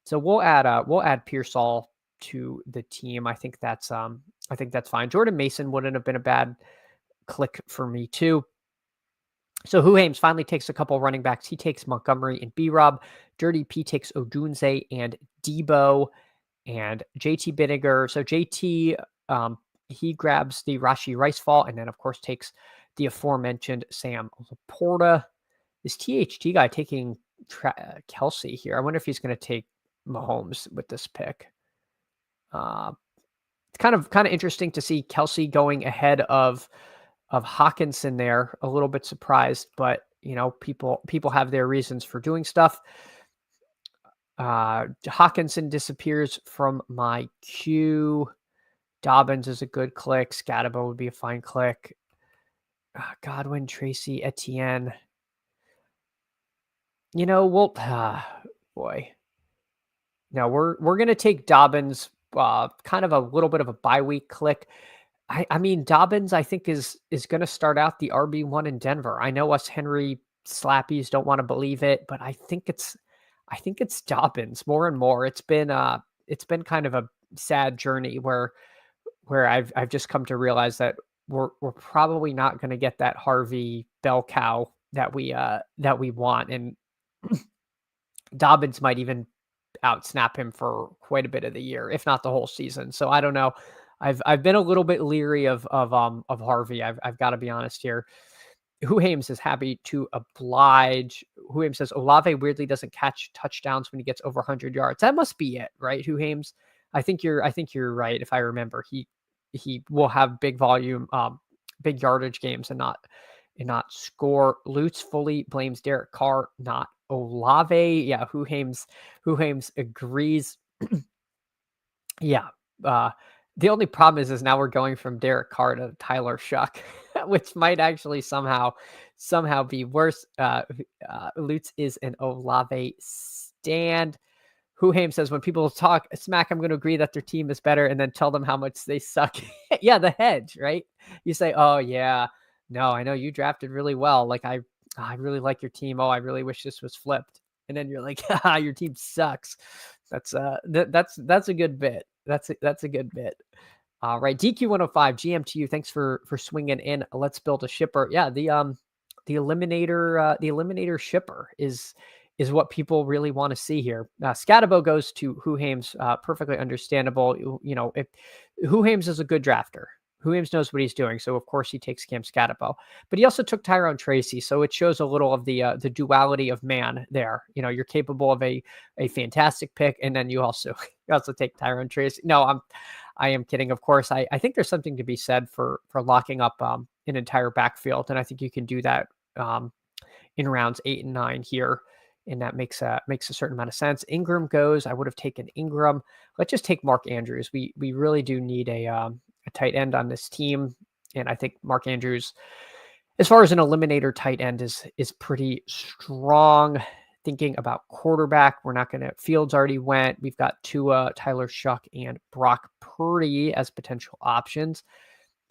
So we'll add Pearsall to the team. I think that's fine. Jordan Mason wouldn't have been a bad click for me too. So Who Ames finally takes a couple running backs. He takes Montgomery and B-Rob. Dirty P takes Odunze and Debo and JT Vinegar. So JT, he grabs the Rashi Rice fall and then, of course, takes the aforementioned Sam Laporta. This THT guy taking Kelsey here. I wonder if he's going to take Mahomes with this pick. It's kind of interesting to see Kelsey going ahead of Hawkinson there. A little bit surprised, but people have their reasons for doing stuff. Hawkinson disappears from my queue. Dobbins is a good click. Skattebo would be a fine click. Godwin, Tracy, Etienne. Boy. No, we're gonna take Dobbins. Kind of a little bit of a bye week click. I mean, Dobbins, I think is going to start out the RB1 in Denver. I know us Henry slappies don't want to believe it, but I think it's Dobbins more and more. It's been kind of a sad journey where I've just come to realize that we're probably not going to get that Harvey bell cow that we want, and Dobbins might even outsnap him for quite a bit of the year, if not the whole season. So I don't know. I've been a little bit leery of Harvey. I've got to be honest here. Who Hames is happy to oblige. Who Hames says Olave weirdly doesn't catch touchdowns when he gets over 100 yards. That must be it, right? Who Hames? I think you're right. If I remember, he will have big volume, big yardage games and not score. Lutz fully blames Derek Carr, not Olave. Yeah, Who Hames agrees. Yeah. The only problem is now we're going from Derek Carr to Tyler Shuck, which might actually somehow be worse. Lutz is an Olave stand. Who Hames says, when people talk smack, I'm going to agree that their team is better and then tell them how much they suck. Yeah, the hedge, right? You say, oh, yeah, no, I know you drafted really well. Like, I really like your team. Oh, I really wish this was flipped. And then you're like, your team sucks. That's a good bit. That's a good bit. All right. DQ105, GM to you. Thanks for swinging in. Let's build a shipper. Yeah. The eliminator shipper is what people really want to see here. Skattebo goes to Who Hames, perfectly understandable. If Who Hames is a good drafter. Williams knows what he's doing, so of course he takes Cam Skattebo. But he also took Tyrone Tracy, so it shows a little of the duality of man there. You're capable of a fantastic pick, and then you also take Tyrone Tracy. No, I am kidding. Of course, I think there's something to be said for locking up an entire backfield, and I think you can do that in rounds 8 and 9 here. And that makes a certain amount of sense. Ingram goes. I would have taken Ingram. Let's just take Mark Andrews. We really do need a tight end on this team, and I think Mark Andrews, as far as an eliminator tight end, is pretty strong. Thinking about quarterback, we're not going to. Fields already went. We've got Tua, Tyler Shuck, and Brock Purdy as potential options.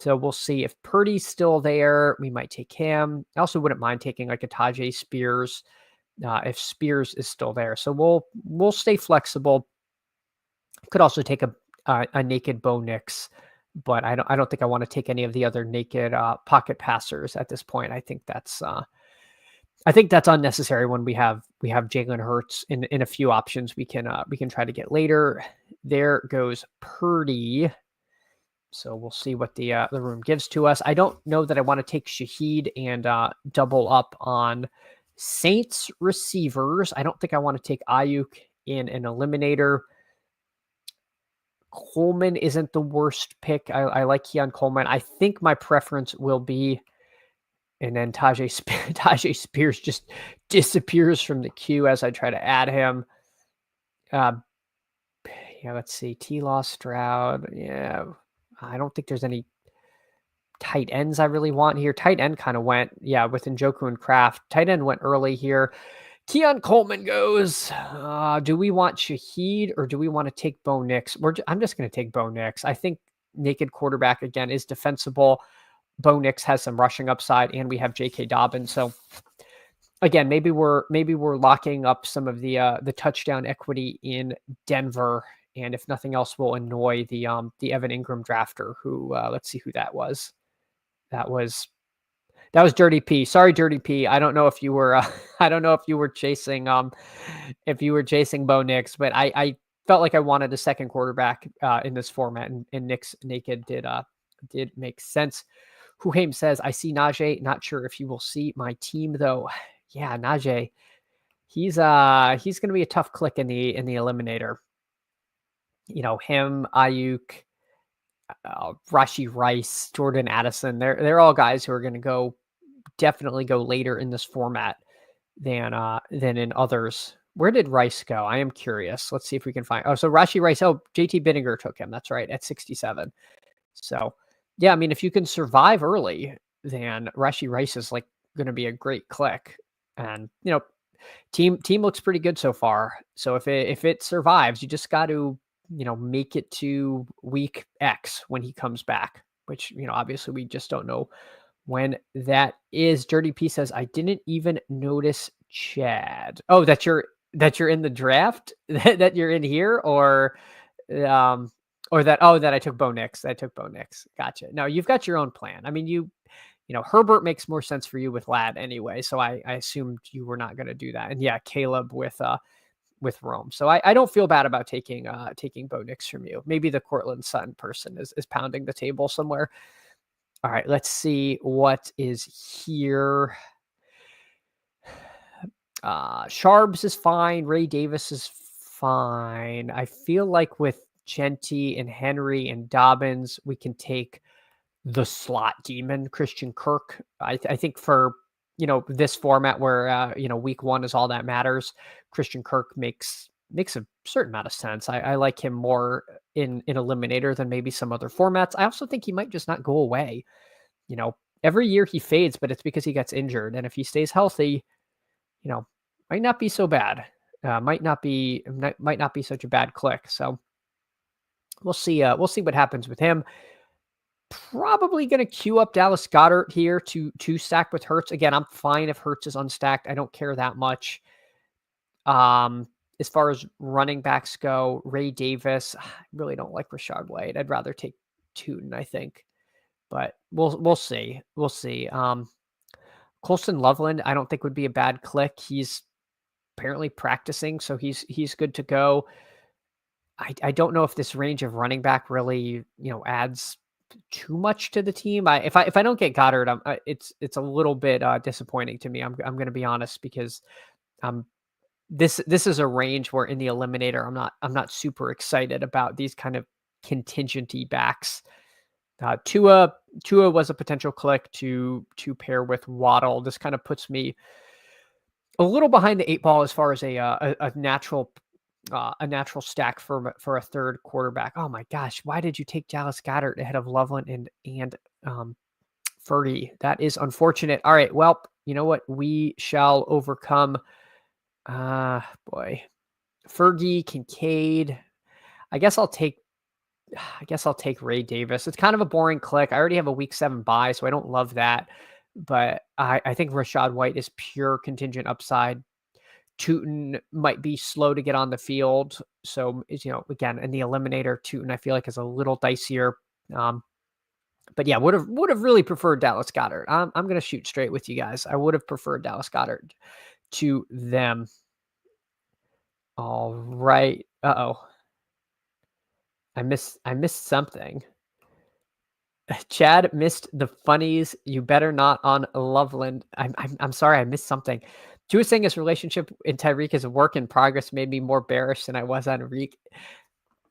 So we'll see if Purdy's still there. We might take him. I also wouldn't mind taking like a Tajay Spears if Spears is still there. So we'll stay flexible. Could also take a naked Bo Nix, but I don't think I want to take any of the other naked pocket passers at this point. I think that's unnecessary when we have Jalen Hurts in a few options we can try to get later. There goes Purdy. So we'll see what the room gives to us. I don't know that I want to take Shaheed and double up on Saints receivers. I don't think I want to take Ayuk in an eliminator. Coleman isn't the worst pick. I like Keon Coleman. I think my preference will be, and then Tajay Spears just disappears from the queue as I try to add him. Let's see. T-Law, Stroud. Yeah, I don't think there's any tight ends I really want here. Tight end kind of went, with Njoku and Kraft. Tight end went early here. Keon Coleman goes. Do we want Shaheed or do we want to take Bo Nix? I'm just going to take Bo Nix. I think naked quarterback, again, is defensible. Bo Nix has some rushing upside, and we have J.K. Dobbins. So, again, maybe we're locking up some of the touchdown equity in Denver, and if nothing else, we'll annoy the Evan Ingram drafter. Who let's see who that was. That was Dirty P. Sorry, Dirty P. I don't know if you were chasing chasing Bo Nix, but I felt like I wanted a second quarterback in this format, and Nix naked did make sense. Huhaim says, I see Najee. Not sure if you will see my team though. Yeah, Najee. He's going to be a tough click in the eliminator. Him, Ayuk, Rashee Rice, Jordan Addison. They're all guys who are going to definitely go later in this format than in others. Where did Rice go? I am curious. Let's see if we can find. Oh, so Rashee Rice. Oh, JT Binninger took him. That's right, at 67. So, yeah, I mean, if you can survive early, then Rashee Rice is like going to be a great click. And team looks pretty good so far. So if it survives, you just got to make it to week X when he comes back, which obviously we just don't know when that is. Dirty P says, I didn't even notice Chad. Oh, that you're in the draft, that you're in here, or that I took Bo Nix. Gotcha. No, you've got your own plan. I mean, Herbert makes more sense for you with Lad anyway, so I assumed you were not going to do that. And yeah, Caleb with Rome. So I don't feel bad about taking Bo Nix from you. Maybe the Cortland Sutton person is pounding the table somewhere. All right, let's see what is here. Sharbs is fine. Ray Davis is fine. I feel like with Genty and Henry and Dobbins, we can take the slot demon, Christian Kirk. I think for this format where week 1 is all that matters, Christian Kirk makes a certain amount of sense. I like him more in eliminator than maybe some other formats. I also think he might just not go away. Every year he fades, but it's because he gets injured, and if he stays healthy, might not be so bad. Might not be such a bad click. So we'll see. We'll see what happens with him. Probably going to queue up Dallas Goedert here to stack with Hurts. Again, I'm fine if Hurts is unstacked. I don't care that much. As far as running backs go, Ray Davis, I really don't like Rashad White. I'd rather take Tootin, I think. But we'll see. We'll see. Colston Loveland, I don't think would be a bad click. He's apparently practicing, so he's good to go. I don't know if this range of running back really, adds too much to the team. If I don't get Goddard, it's a little bit disappointing to me. I'm going to be honest because um this is a range where in the eliminator I'm not super excited about these kind of contingency backs. Tua was a potential click to pair with Waddle. This kind of puts me a little behind the eight ball as far as a natural stack for a third quarterback. Oh my gosh, why did you take Dallas Goedert ahead of Loveland and Fergie? That is unfortunate. All right, well, you know what? We shall overcome. Boy, Fergie, Kincaid. I guess I'll take. I guess I'll take Ray Davis. It's kind of a boring click. I already have a week 7 bye, so I don't love that. But I think Rachaad White is pure contingent upside. Tootin might be slow to get on the field. So, again, in the eliminator, Tootin I feel like is a little dicier. But yeah, would have really preferred Dallas Goedert. I'm going to shoot straight with you guys. I would have preferred Dallas Goedert to them. All right. Uh-oh. I missed something. Chad missed the funnies. You better not on Loveland. I'm sorry, I missed something. Tua was saying his relationship in Tyreek is a work in progress, made me more bearish than I was on Reek.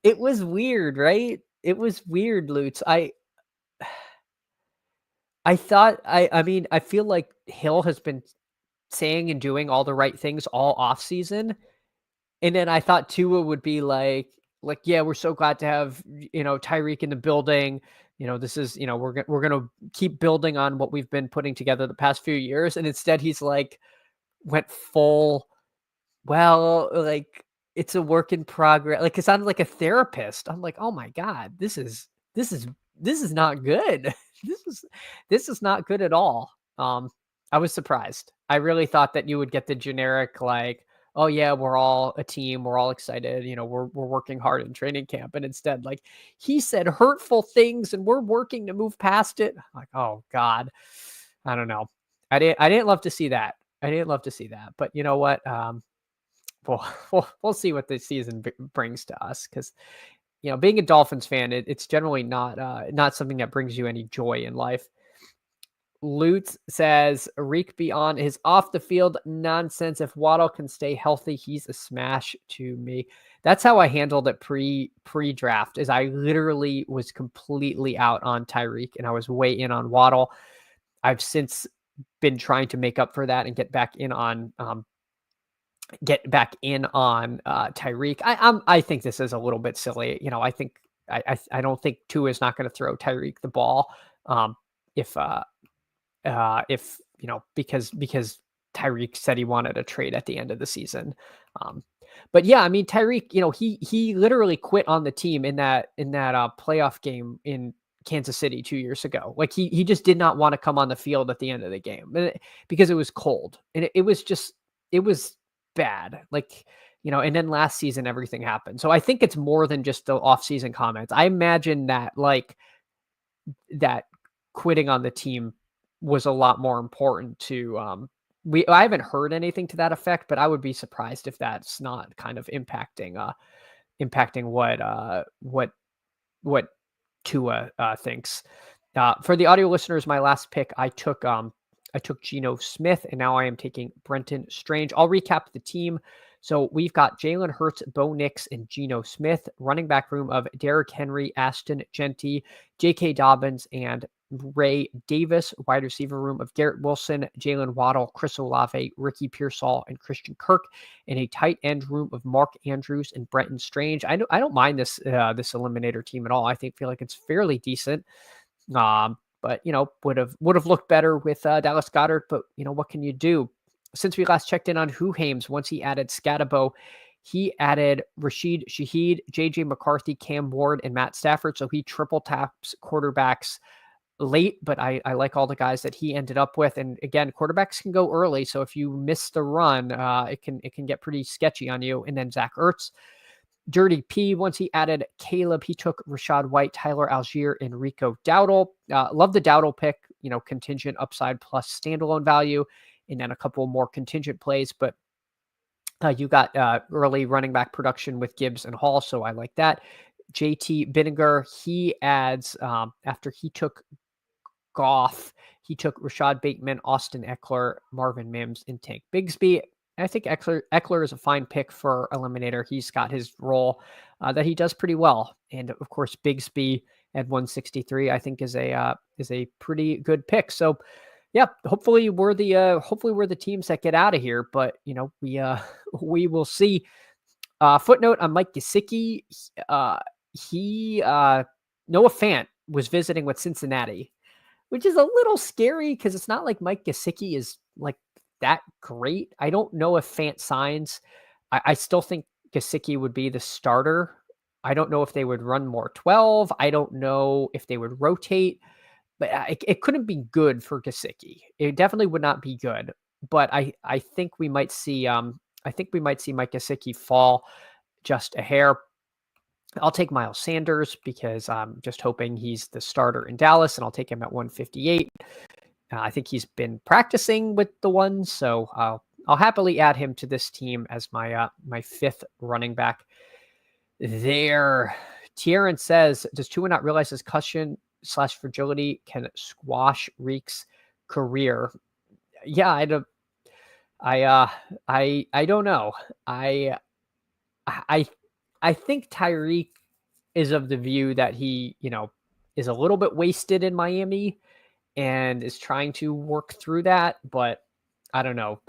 It was weird, right? It was weird, Lutz. I thought I mean, I feel like Hill has been saying and doing all the right things all off season. And then I thought Tua would be like, yeah, we're so glad to have, Tyreek in the building. This is, we're going to keep building on what we've been putting together the past few years. And instead he's like, went full, well, like it's a work in progress. Like it sounded like a therapist. I'm like, oh my God, this is not good. This is not good at all. I was surprised. I really thought that you would get the generic, like, oh yeah, we're all a team. We're all excited. We're working hard in training camp. And instead, like he said hurtful things and we're working to move past it. I'm like, oh God, I don't know. I didn't love to see that. I didn't love to see that, but you know what? We'll see what this season brings to us. Cause being a Dolphins fan, it's generally not something that brings you any joy in life. Lutz says, Reek beyond his off the field nonsense. If Waddle can stay healthy, he's a smash to me. That's how I handled it pre-draft, is I literally was completely out on Tyreek and I was way in on Waddle. I've since been trying to make up for that and get back in on Tyreek. I think this is a little bit silly. I don't think Tua is not going to throw Tyreek the ball. If because Tyreek said he wanted a trade at the end of the season. But yeah, I mean, Tyreek, he literally quit on the team in that playoff game in Kansas City 2 years ago. Like he just did not want to come on the field at the end of the game because it was cold and it was bad. Like, and then last season, everything happened. So I think it's more than just the off-season comments. I imagine that that quitting on the team was a lot more important to, I haven't heard anything to that effect, but I would be surprised if that's not kind of impacting what Tua thinks. For the audio listeners, my last pick, I took Geno Smith, and now I am taking Brenton Strange. I'll recap the team. So we've got Jalen Hurts, Bo Nix, and Geno Smith. Running back room of Derrick Henry, Ashton Genty, J.K. Dobbins, and Ray Davis. Wide receiver room of Garrett Wilson, Jalen Waddle, Chris Olave, Ricky Pearsall, and Christian Kirk. And a tight end room of Mark Andrews and Brenton Strange. I don't mind this eliminator team at all. I feel like it's fairly decent. But would have looked better with Dallas Goedert. But what can you do? Since we last checked in on Who Hames, once he added Skattebo, he added Rashid Shaheed, JJ McCarthy, Cam Ward, and Matt Stafford. So he triple taps quarterbacks late, but I like all the guys that he ended up with. And again, quarterbacks can go early. So if you miss the run, it can get pretty sketchy on you. And then Zach Ertz. Dirty P, once he added Caleb, he took Rachaad White, Tyler Algier, and Rico Dowdle. Love the Dowdle pick, contingent upside plus standalone value, and then a couple more contingent plays. But you got early running back production with Gibbs and Hall, so I like that. JT Vinegar, he adds, after he took Goff, he took Rashad Bateman, Austin Eckler, Marvin Mims, and Tank Bigsby. I think Eckler is a fine pick for Eliminator. He's got his role that he does pretty well. And of course, Bigsby at 163, I think is a pretty good pick. So yeah, hopefully we're the teams that get out of here. But we will see. Footnote on Mike Gesicki. Noah Fant was visiting with Cincinnati, which is a little scary because it's not like Mike Gesicki is like that great. I don't know if Fant signs. I still think Gesicki would be the starter. I don't know if they would run more 12. I don't know if they would rotate, but it couldn't be good for Gesicki. It definitely would not be good. But I think we might see Mike Gesicki fall just a hair. I'll take Miles Sanders because I'm just hoping he's the starter in Dallas, and I'll take him at 158. I think he's been practicing with the ones, so I'll happily add him to this team as my fifth running back. There, Tieran says, "Does Tua not realize his cushion/fragility can squash Reek's career?" Yeah, I don't know. I think Tyreek is of the view that he, is a little bit wasted in Miami and is trying to work through that, but I don't know.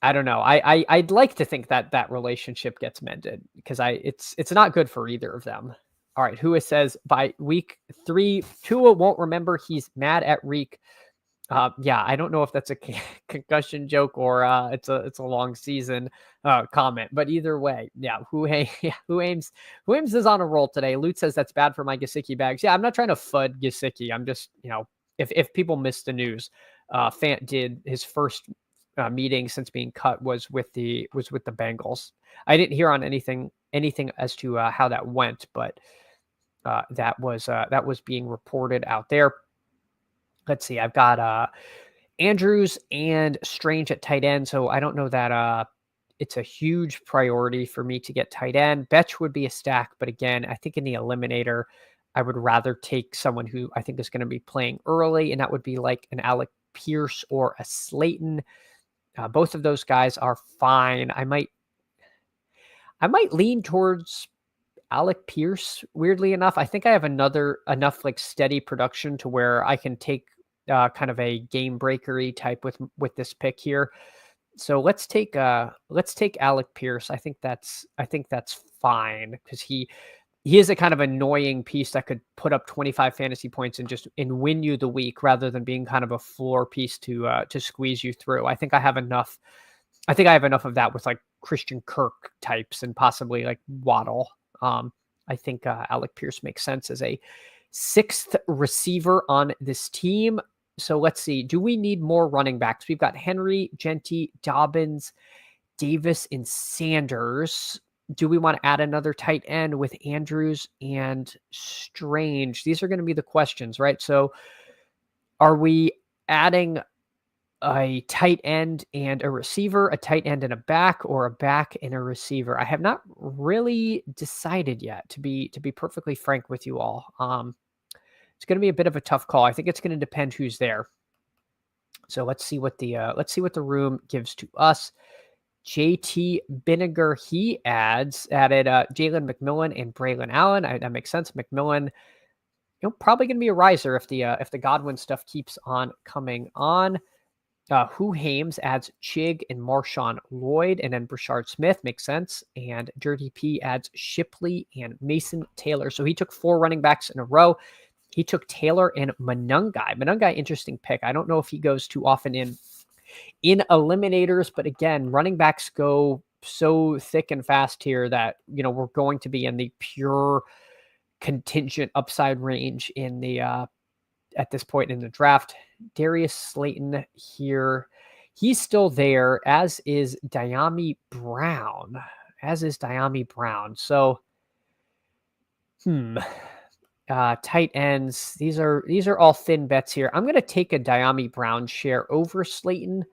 I don't know. I'd like to think that relationship gets mended because it's not good for either of them. All right, Hua says by week 3, Tua won't remember he's mad at Reek. Yeah, I don't know if that's a concussion joke or it's a long season comment, but either way, yeah, who aims is on a roll today. Lute says that's bad for my Gesicki bags. Yeah, I'm not trying to FUD Gesicki. I'm just, if people missed the news, Fant did his first meeting since being cut was with the Bengals. I didn't hear on anything as to how that went, but that was being reported out there. Let's see. I've got Andrews and Strange at tight end, so I don't know that it's a huge priority for me to get tight end. Betch would be a stack, but again, I think in the eliminator, I would rather take someone who I think is going to be playing early, and that would be like an Alec Pierce or a Slayton. Both of those guys are fine. I might lean towards Alec Pierce. Weirdly enough, I think I have enough like steady production to where I can take kind of a game breakery type with this pick here. So let's take Alec Pierce. I think that's fine because he is a kind of annoying piece that could put up 25 fantasy points and win you the week rather than being kind of a floor piece to squeeze you through. I think I have enough of that with like Christian Kirk types and possibly like Waddle. I think Alec Pierce makes sense as a 6th receiver on this team. So let's see. Do we need more running backs? We've got Henry, Genty, Dobbins, Davis, and Sanders. Do we want to add another tight end with Andrews and Strange? These are going to be the questions, right? So are we adding a tight end and a receiver, a tight end and a back, or a back and a receiver? I have not really decided yet, to be perfectly frank with you all. It's going to be a bit of a tough call. I think it's going to depend who's there. So let's see what the room gives to us. JT Vinegar, he added Jalen McMillan and Braylon Allen. That makes sense. McMillan, probably going to be a riser if the Godwin stuff keeps on coming on. Who Hames adds Chig and Marshawn Lloyd, and then Brashard Smith makes sense. And Dirty P adds Shipley and Mason Taylor. So he took 4 running backs in a row. He took Taylor and Manungai, interesting pick. I don't know if he goes too often in eliminators, but again, running backs go so thick and fast here that, we're going to be in the pure contingent upside range in the, at this point in the draft. Darius Slayton here. He's still there, as is Diami Brown. So, tight ends. These are all thin bets here. I'm going to take a Diami Brown share over Slayton.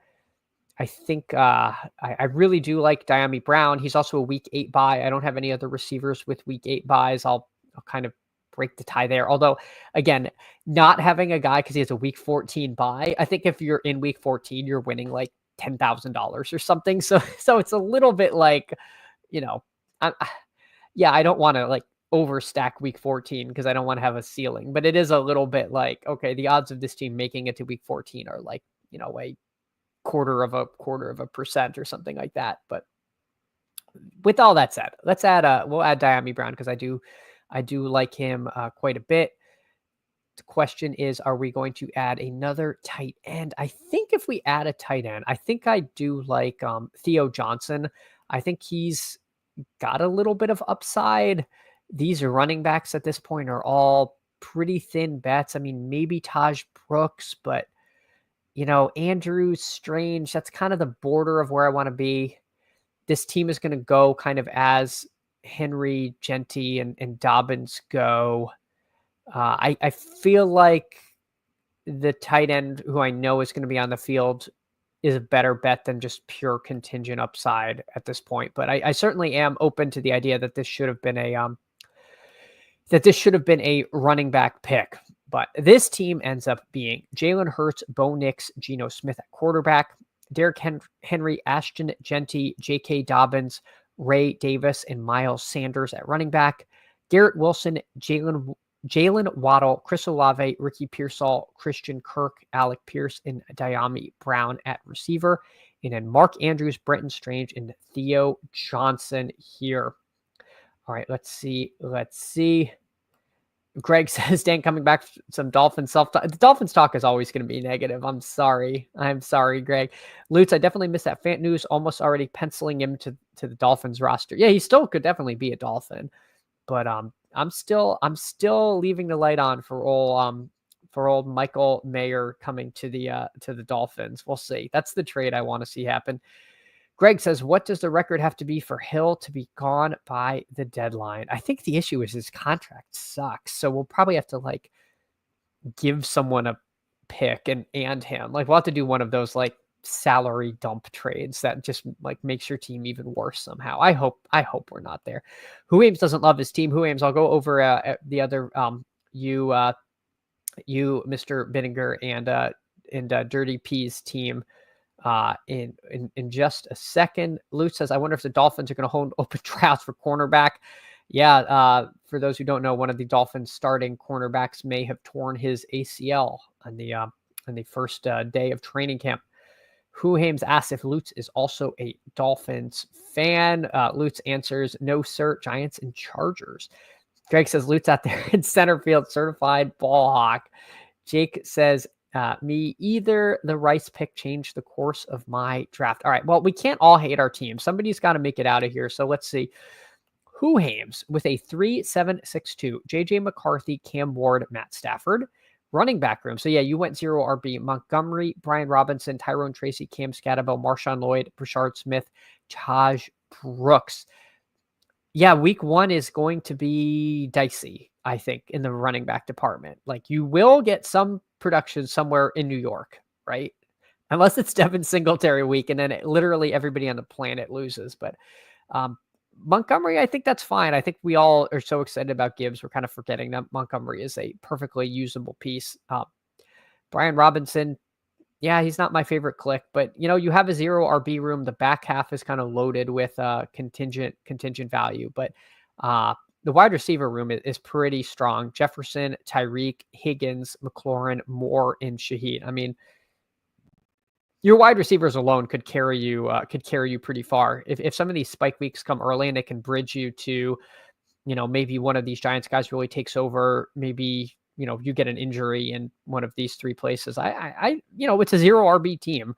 I think I really do like Diami Brown. He's also a week 8 bye. I don't have any other receivers with week 8 buys. I'll kind of break the tie there. Although, again, not having a guy because he has a week 14 bye, I think if you're in week 14, you're winning like $10,000 or something. So it's a little bit like, you know, I, yeah, I don't want to like overstack week 14 because I don't want to have a ceiling, but it is a little bit like, okay, the odds of this team making it to week 14 are like, a quarter of a percent or something like that. But with all that said, we'll add Diami Brown because I do like him quite a bit. The question is, are we going to add another tight end? I think if we add a tight end, I think I do like Theo Johnson. I think he's got a little bit of upside. These running backs at this point are all pretty thin bets. I mean, maybe Taj Brooks, but Andrews, Strange, that's kind of the border of where I want to be. This team is going to go kind of as Henry, Genty, and Dobbins go. I feel like the tight end who I know is going to be on the field is a better bet than just pure contingent upside at this point. But I certainly am open to the idea that this should have been a running back pick. But this team ends up being Jalen Hurts, Bo Nix, Geno Smith at quarterback, Derrick Henry, Ashton Genty, J.K. Dobbins, Ray Davis, and Miles Sanders at running back, Garrett Wilson, Jalen Waddle, Chris Olave, Ricky Pearsall, Christian Kirk, Alec Pierce, and Diami Brown at receiver. And then Mark Andrews, Brenton Strange, and Theo Johnson here. All right, let's see. Greg says, Dan, coming back, some Dolphins self-talk. The Dolphins talk is always going to be negative. I'm sorry, Greg. Lutz, I definitely missed that fan news. Almost already penciling him to the Dolphins roster. Yeah, he still could definitely be a Dolphin. But I'm still leaving the light on for old Michael Mayer coming to the Dolphins. We'll see. That's the trade I want to see happen. Greg says, what does the record have to be for Hill to be gone by the deadline? I think the issue is his contract sucks. So we'll probably have to like give someone a pick and him. Like we'll have to do one of those like salary dump trades that just like makes your team even worse somehow. I hope we're not there. Who Ames doesn't love his team. Who Ames, I'll go over the other you Mr. Binninger and Dirty P's team in just a second. Lute says, I wonder if the Dolphins are going to hold open drafts for cornerback. Yeah, for those who don't know, one of the Dolphins starting cornerbacks may have torn his ACL on the first day of training camp. Who Hames asks if Lutz is also a Dolphins fan. Lutz answers, no, sir, Giants and Chargers. Greg says, Lutz out there in center field, certified ball hawk. Jake says, me either. The Rice pick changed the course of my draft. All right, well, we can't all hate our team. Somebody's got to make it out of here. So let's see. Who Hames with a 3-7-6-2. JJ McCarthy, Cam Ward, Matt Stafford. Running back room. So yeah, you went 0 RB. Montgomery, Brian Robinson, Tyrone Tracy, Cam Skattebo, Marshawn Lloyd, Brashard Smith, Taj Brooks. Yeah, week 1 is going to be dicey, I think, in the running back department. Like you will get some production somewhere in New York, right? Unless it's Devin Singletary week, and then literally everybody on the planet loses. But Montgomery, I think that's fine. I think we all are so excited about Gibbs. We're kind of forgetting that Montgomery is a perfectly usable piece. Brian Robinson, yeah, he's not my favorite click, but you have a 0 RB room. The back half is kind of loaded with contingent value, but the wide receiver room is pretty strong. Jefferson, Tyreek, Higgins, McLaurin, Moore, and Shaheed. I mean, your wide receivers alone could carry you pretty far. If some of these spike weeks come early and it can bridge you to, maybe one of these Giants guys really takes over, maybe, you get an injury in one of these 3 places. It's a 0 RB team.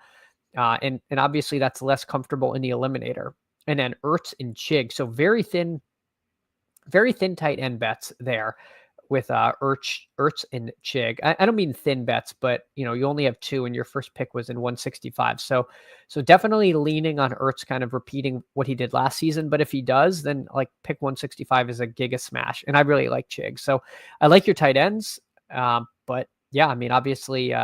And obviously that's less comfortable in the eliminator. And then Ertz and Chig. So very thin tight end bets there with Ertz and Chig. I don't mean thin bets, but you only have 2 and your first pick was in 165. So definitely leaning on Ertz kind of repeating what he did last season. But if he does, then like pick 165 is a giga smash. And I really like Chig. So I like your tight ends. But yeah, I mean, obviously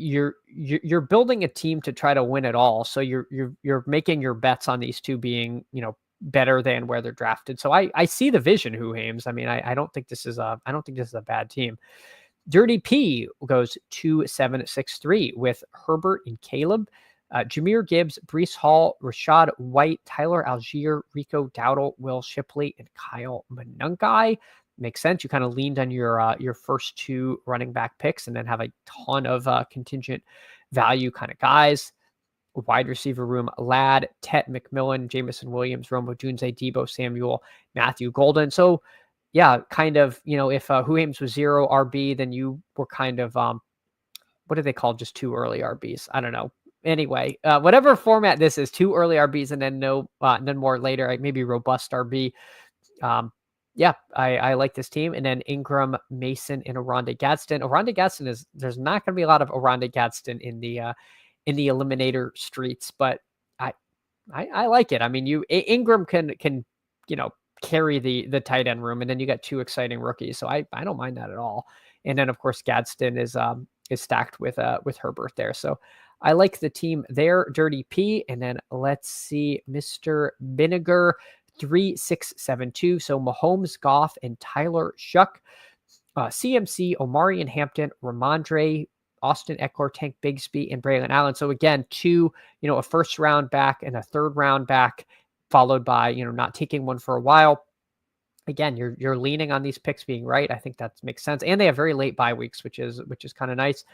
you're building a team to try to win it all. So you're making your bets on these two being, better than where they're drafted. So I see the vision, Who Hames. I mean, I don't think this is a bad team. Dirty P goes 2-7-6-3 with Herbert and Caleb, Jahmyr Gibbs, Breece Hall, Rashad White, Tyler Algier, Rico Dowdle, Will Shipley, and Kyle Monangai. Makes sense. You kind of leaned on your first two running back picks and then have a ton of contingent value kind of guys. Wide receiver room, Ladd, Tet McMillan, Jamison Williams, Romo Dunze, Debo Samuel, Matthew Golden. So yeah, kind of, if Who Ames was 0 RB, then you were kind of, what do they call just 2 early RBs? I don't know. Anyway, whatever format this is, 2 early RBs and then none more later, like maybe robust RB. Yeah, I like this team. And then Ingram, Mason, and Oronde Gadsden. Oronde Gadsden there's not going to be a lot of Oronde Gadsden in the eliminator streets, but I like it. I mean, Ingram can carry the tight end room, and then you got 2 exciting rookies, so I don't mind that at all. And then of course Gadsden is stacked with Herbert there, so I like the team there. Dirty P, and then let's see, Mr. Vinegar 3-6-7-2. So Mahomes, Goff, and Tyler Shuck, CMC, Omari and Hampton, Ramondre, Austin Eckler, Tank Bigsby, and Braylon Allen. So again, 2, a first round back and a third round back, followed by, not taking one for a while. Again, you're leaning on these picks being right. I think that makes sense. And they have very late bye weeks, which is kind of nice.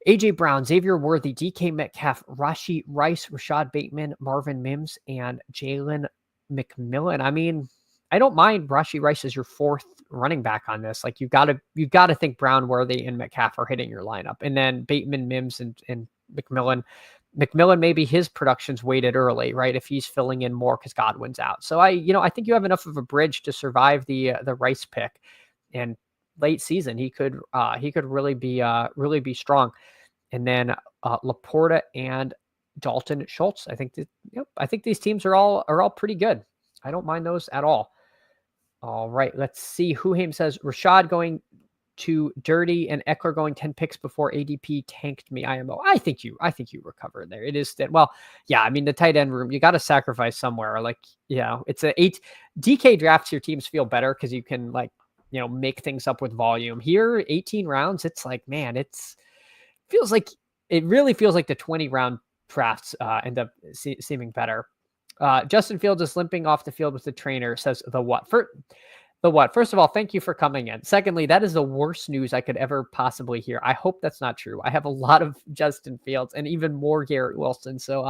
AJ Brown, Xavier Worthy, DK Metcalf, Rashee Rice, Rashad Bateman, Marvin Mims, and Jalen McMillan. I mean, I don't mind Rashee Rice as your 4th running back on this. Like, you got to think Brown, Worthy, and Metcalf are hitting your lineup. And then Bateman, Mims, and McMillan. McMillan, maybe his production's weighted early, right? If he's filling in more because Godwin's out. So I think you have enough of a bridge to survive the Rice pick. And late season, he could really be strong. And then Laporta and Dalton Schultz. I think these teams are all pretty good. I don't mind those at all. All right, let's see. Who Haim says Rashad going to Dirty and Eckler going 10 picks before ADP tanked me. IMO. I think you recovered there. It is that. Well, yeah. I mean, the tight end room, you got to sacrifice somewhere. Like, it's a 8 DK drafts. Your teams feel better because you can make things up with volume. Here, 18 rounds. It's like, man, it really feels like the 20 round drafts end up seeming better. Justin Fields is limping off the field with the trainer, says the what? First of all, thank you for coming in. Secondly, that is the worst news I could ever possibly hear. I hope that's not true. I have a lot of Justin Fields and even more Garrett Wilson. So,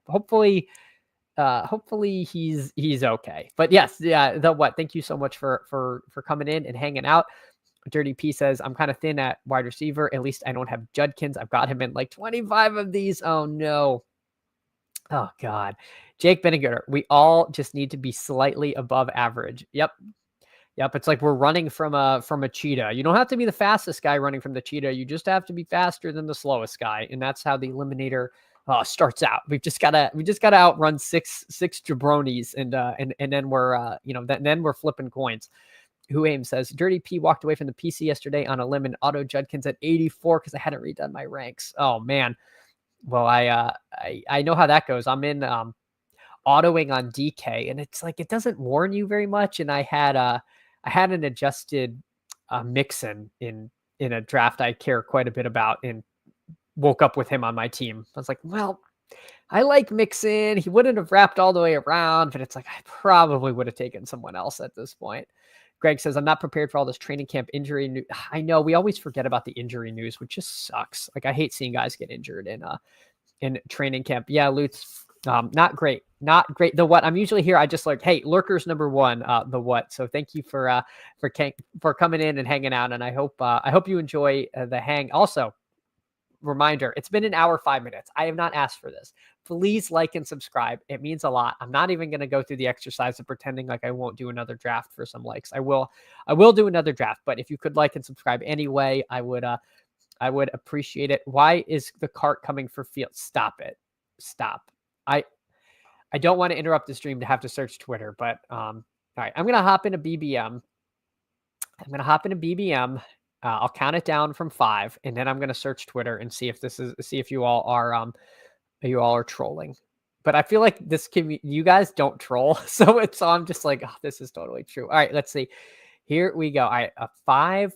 hopefully he's okay. But yes, yeah, the what? Thank you so much for coming in and hanging out. Dirty P says, I'm kind of thin at wide receiver. At least I don't have Judkins. I've got him in like 25 of these. Oh no. Oh God. Jake Benninger, we all just need to be slightly above average. Yep. It's like we're running from a cheetah. You don't have to be the fastest guy running from the cheetah. You just have to be faster than the slowest guy. And that's how the eliminator starts out. We just gotta outrun six jabronis and then we're then we're flipping coins. Who Aim says, Dirty P walked away from the PC yesterday on a limb and auto Judkins at 84 because I hadn't redone my ranks. Oh man. Well, I know how that goes. I'm in autoing on DK, and it's like it doesn't warn you very much. And I had an adjusted Mixon in a draft I care quite a bit about, and woke up with him on my team. I was like, well, I like Mixon. He wouldn't have wrapped all the way around, but it's like I probably would have taken someone else at this point. Greg says, I'm not prepared for all this training camp injury news. I know we always forget about the injury news, which just sucks. Like I hate seeing guys get injured in training camp. Yeah, Lutz, not great. The what? I'm usually here. I just like, hey, lurkers number 1, the what. So thank you for coming in and hanging out. And I hope you enjoy the hang. Also, reminder, it's been an hour, 5 minutes. I have not asked for this. Please like and subscribe. It means a lot. I'm not even going to go through the exercise of pretending like I won't do another draft for some likes. I will do another draft, but if you could like and subscribe anyway, I would appreciate it. Why is the cart coming for Fields? Stop it. Stop. I don't want to interrupt the stream to have to search Twitter, but all right, I'm going to hop into BBM. I'll count it down from 5, and then I'm gonna search Twitter and see if you all are trolling. But I feel like you guys don't troll, so I'm just like, oh, this is totally true. All right, let's see. Here we go. All right, 5,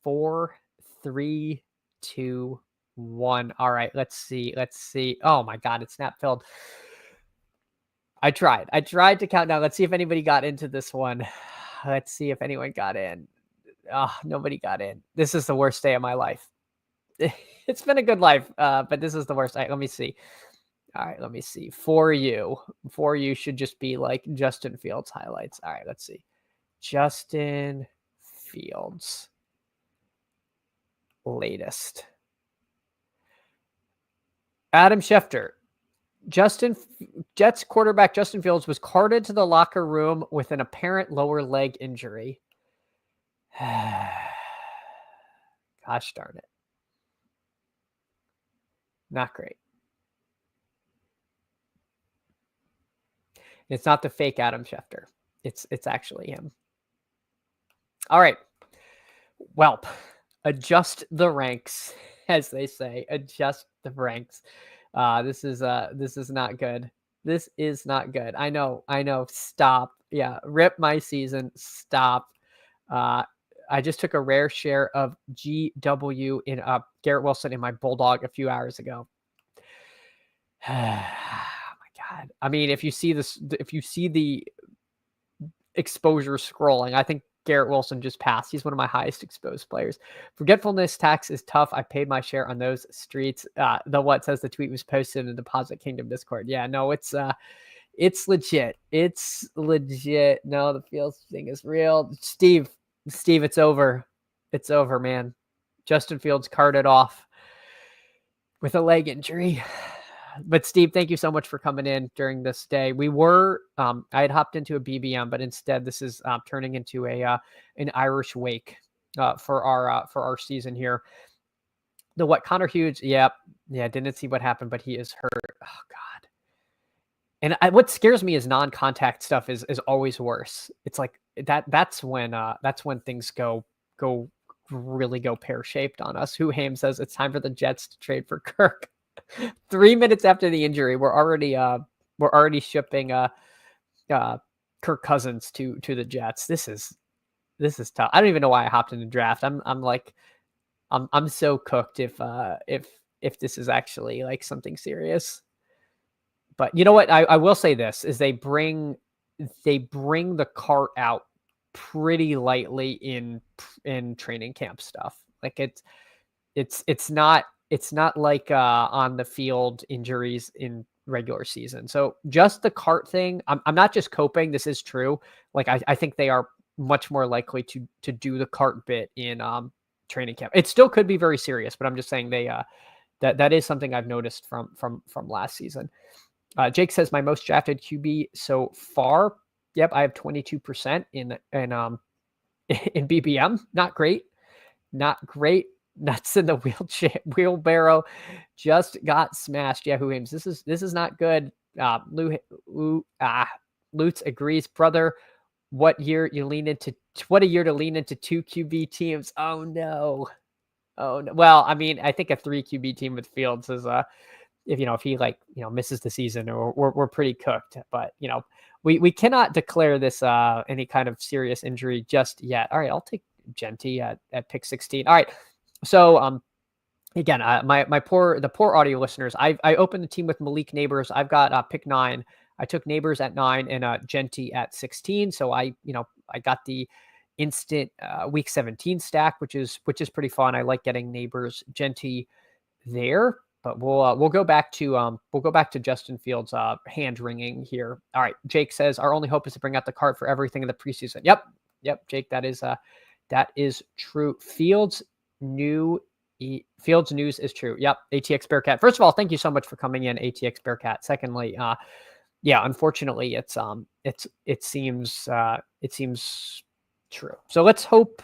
4, 3, 2, 1. All right, let's see. Oh my God, it's snap filled. I tried to count down. Let's see if anybody got into this one. Let's see if anyone got in. Nobody got in. This is the worst day of my life. It's been a good life, but this is the worst. All right, let me see. All right, let me see. For you should just be like Justin Fields highlights. All right, let's see. Justin Fields latest. Adam Schefter. Jets quarterback Justin Fields was carted to the locker room with an apparent lower leg injury. Gosh darn it. Not great. It's not the fake Adam Schefter. It's actually him. All right. Well, adjust the ranks, as they say. Adjust the ranks. This is not good. This is not good. I know. Stop. Yeah. Rip my season. Stop. I just took a rare share of GW in Garrett Wilson in my Bulldog a few hours ago. Oh my God. I mean, if you see the exposure scrolling, I think Garrett Wilson just passed. He's one of my highest exposed players. Forgetfulness tax is tough. I paid my share on those streets. The what says the tweet was posted in the Deposit Kingdom Discord. Yeah, no, it's legit. It's legit. No, the Fields thing is real. Steve, it's over. It's over, man. Justin Fields carted off with a leg injury. But Steve, thank you so much for coming in during this day. We were, I had hopped into a BBM, but instead this is turning into an Irish wake for our season here. The what? Connor Hughes? Yeah, didn't see what happened, but he is hurt. Oh God. And what scares me is non-contact stuff is always worse. It's like that's when things go really go pear-shaped on us. Who Haim says it's time for the Jets to trade for Kirk. 3 minutes after the injury, we're already shipping Kirk Cousins to the Jets. This is tough. I don't even know why I hopped in the draft. I'm so cooked if this is actually like something serious. But you know what? I will say this is they bring the cart out pretty lightly in training camp stuff. Like it's not like on the field injuries in regular season. So just the cart thing, I'm not just coping. This is true. Like I think they are much more likely to do the cart bit in training camp. It still could be very serious, but I'm just saying that is something I've noticed from last season. Jake says my most drafted QB so far. Yep, I have 22% in BBM. Not great. Nuts in the wheelbarrow just got smashed. Yahoo Games. This is not good. Lutz agrees, brother. What a year to lean into 2 QB teams. Oh no. Well, I mean, I think a 3 QB team with Fields is if he misses the season, or we're pretty cooked. But we cannot declare this any kind of serious injury just yet. All right, I'll take Genty at pick 16. All right. So, again, the poor audio listeners, I opened the team with Malik Neighbors. I've got pick 9. I took Neighbors at 9 and Genty at 16. So I got the instant week 17 stack, which is pretty fun. I like getting Neighbors, Genty there, but we'll go back to Justin Fields hand wringing here. All right. Jake says our only hope is to bring out the card for everything in the preseason. Yep. Jake, that is true. Fields news is true. Yep. ATX Bearcat. First of all, thank you so much for coming in, ATX Bearcat. Secondly, unfortunately it seems true. So let's hope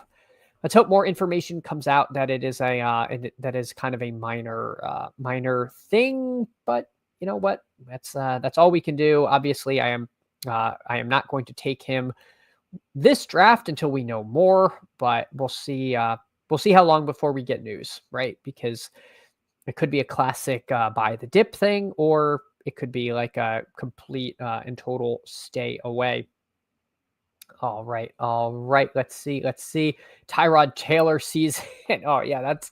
more information comes out that it is that is kind of a minor thing, but you know what? That's all we can do. Obviously, I am not going to take him this draft until we know more, but we'll see we'll see how long before we get news, right? Because it could be a classic buy the dip thing, or it could be like a complete and total stay away. All right, all right. Let's see. Tyrod Taylor season. Oh yeah, that's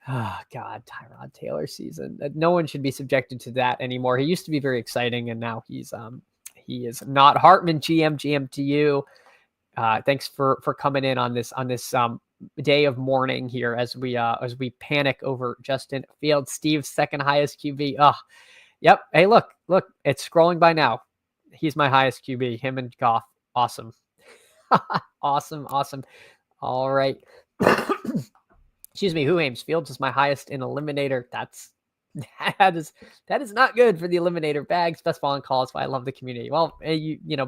oh god, Tyrod Taylor season. No one should be subjected to that anymore. He used to be very exciting, and now he is not. Hartman GM to you. Thanks for coming in on this day of mourning here as we panic over Justin Fields. Steve's second highest QB. Oh, yep. Hey, look, it's scrolling by now. He's my highest QB. Him and Goff. Awesome. Awesome. All right. Excuse me. Who aims? Fields is my highest in eliminator. That is not good for the eliminator bags. Best ball and calls. Why I love the community. Well,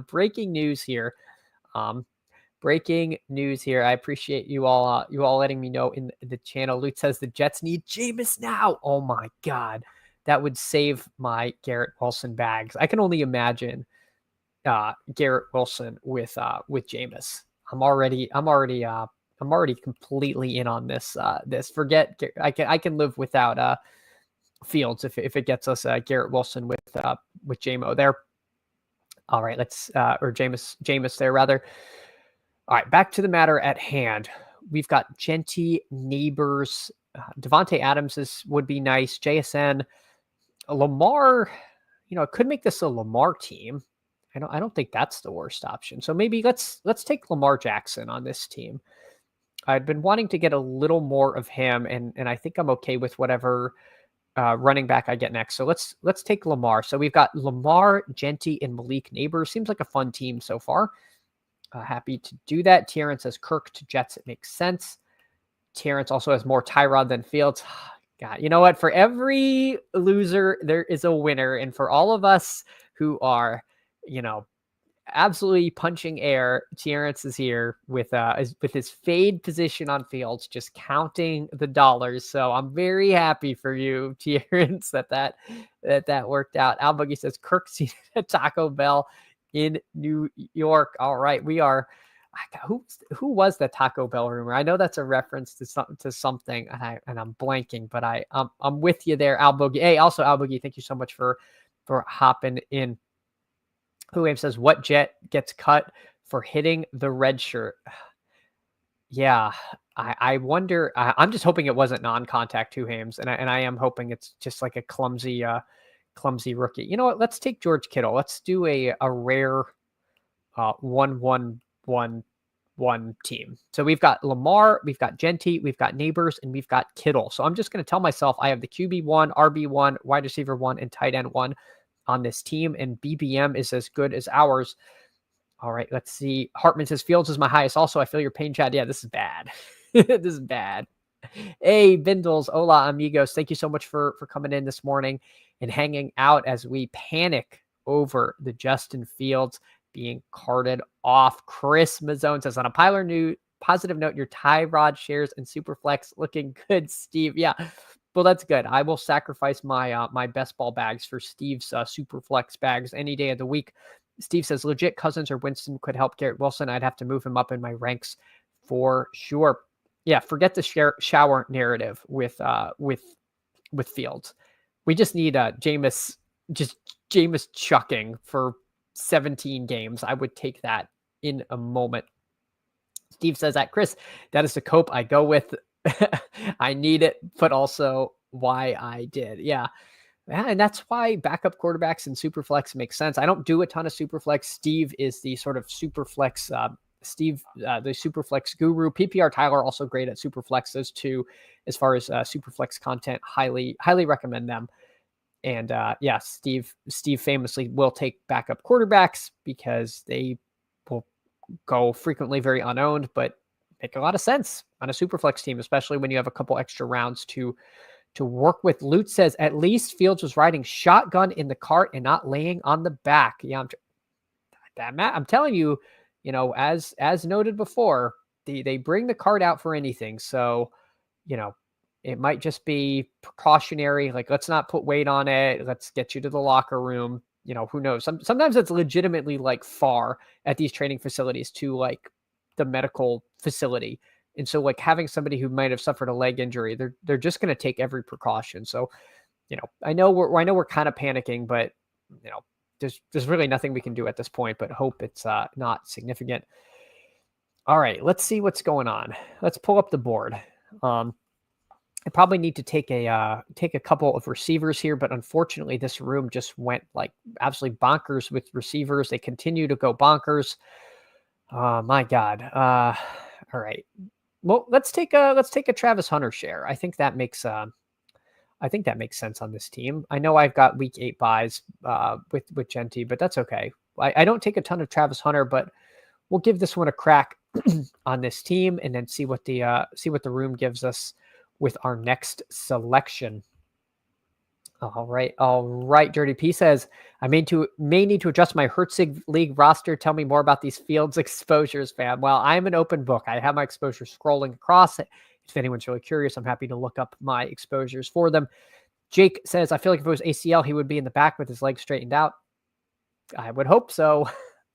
breaking news here. Breaking news here. I appreciate you all letting me know in the channel. Luke says the Jets need Jameis now. Oh my God. That would save my Garrett Wilson bags. I can only imagine Garrett Wilson with Jameis. I'm already completely in on this. Forget I can live without Fields if it gets us Garrett Wilson with JMO there. All right, let's or Jameis there rather. All right, back to the matter at hand. We've got Genty, Neighbors, Devontae Adams would be nice. JSN, Lamar. It could make this a Lamar team. I don't think that's the worst option. So maybe let's take Lamar Jackson on this team. I'd been wanting to get a little more of him, and I think I'm okay with whatever running back I get next. So let's take Lamar. So we've got Lamar, Genty, and Malik Neighbors. Seems like a fun team so far. Happy to do that. Terrence says Kirk to Jets. It makes sense. Terrence also has more Tyrod than Fields. God, you know what? For every loser, there is a winner. And for all of us who are, absolutely punching air, Terrence is here with his fade position on Fields, just counting the dollars. So I'm very happy for you, Terrence, that worked out. Al Boogie says Kirk's seen at Taco Bell in New York. All right, we are. Who was the Taco Bell rumor? I know that's a reference to something, and I'm blanking, but I'm with you there, Al Boogie. Hey, also Al Boogie, thank you so much for hopping in. Who Aim says, what Jet gets cut for hitting the red shirt? Yeah, I wonder. I'm just hoping it wasn't non-contact Who Hames, and I am hoping it's just like a clumsy rookie. You know what? Let's take George Kittle. Let's do a rare 1-1-1-1 team. So we've got Lamar, we've got Genty, we've got Neighbors, and we've got Kittle. So I'm just going to tell myself I have the QB1, RB1, wide receiver 1, and tight end 1 on this team, and BBM is as good as ours. All right, let's see. Hartman says Fields is my highest. Also, I feel your pain, Chad. Yeah, this is bad. This is bad. Hey, Bindles, hola, amigos. Thank you so much for coming in this morning and hanging out as we panic over the Justin Fields being carted off. Chris Mazzone says, on a positive note, your Tyrod shares and Superflex looking good, Steve. Yeah. Well, that's good. I will sacrifice my my best ball bags for Steve's Superflex bags any day of the week. Steve says, legit Cousins or Winston could help Garrett Wilson. I'd have to move him up in my ranks for sure. Yeah, forget the shower narrative with Fields. We just need Jameis chucking for 17 games. I would take that in a moment. Steve says that, Chris, that is the cope I go with. I need it, but also why I did. Yeah. And that's why backup quarterbacks and Superflex make sense. I don't do a ton of Superflex. Steve is the sort of Superflex, the Superflex guru. PPR Tyler also great at Superflex. Those two, as far as Superflex content, highly recommend them. And yeah, Steve famously will take backup quarterbacks because they will go frequently very unowned, but make a lot of sense on a Superflex team, especially when you have a couple extra rounds to work with. Lute says, at least Fields was riding shotgun in the cart and not laying on the back. Yeah, I'm telling you, as noted before, they bring the cart out for anything. So, it might just be precautionary. Like, let's not put weight on it. Let's get you to the locker room. Who knows? Sometimes it's legitimately like far at these training facilities to like the medical facility And so like having somebody who might have suffered a leg injury, they're just going to take every precaution. So, I know we're kind of panicking, but there's really nothing we can do at this point, but hope it's not significant. All right, let's see what's going on. Let's pull up the board. I probably need to take a couple of receivers here, but unfortunately, this room just went like absolutely bonkers with receivers. They continue to go bonkers. Oh my God. All right. Well, let's take a Travis Hunter share. I think that makes sense on this team. I know I've got week 8 buys with Genti, but that's okay. I don't take a ton of Travis Hunter, but we'll give this one a crack on this team and then see what the room gives us with our next selection. All right. Dirty P says, I may need to adjust my Hertzig League roster. Tell me more about these Fields exposures, fam. Well, I'm an open book. I have my exposures scrolling across it. If anyone's really curious, I'm happy to look up my exposures for them. Jake says, I feel like if it was ACL, he would be in the back with his legs straightened out. I would hope so,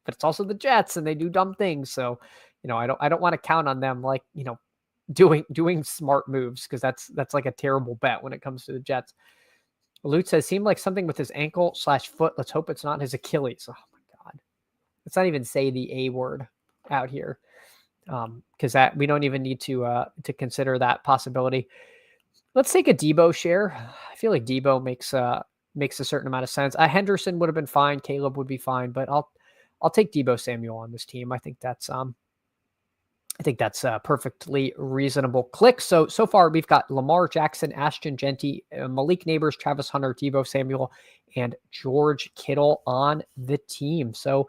but it's also the Jets and they do dumb things. So, I don't want to count on them like, doing smart moves, because that's like a terrible bet when it comes to the Jets. Lute says, seemed like something with his ankle/foot. Let's hope it's not his Achilles. Oh my God. Let's not even say the A word out here. Because that we don't even need to consider that possibility. Let's take a Debo share. I feel like Debo makes a certain amount of sense. Henderson would have been fine. Caleb would be fine, but I'll take Debo Samuel on this team. I think that's a perfectly reasonable click. So far we've got Lamar Jackson, Ashton Genti, Malik Neighbors, Travis Hunter, Debo Samuel, and George Kittle on the team. So,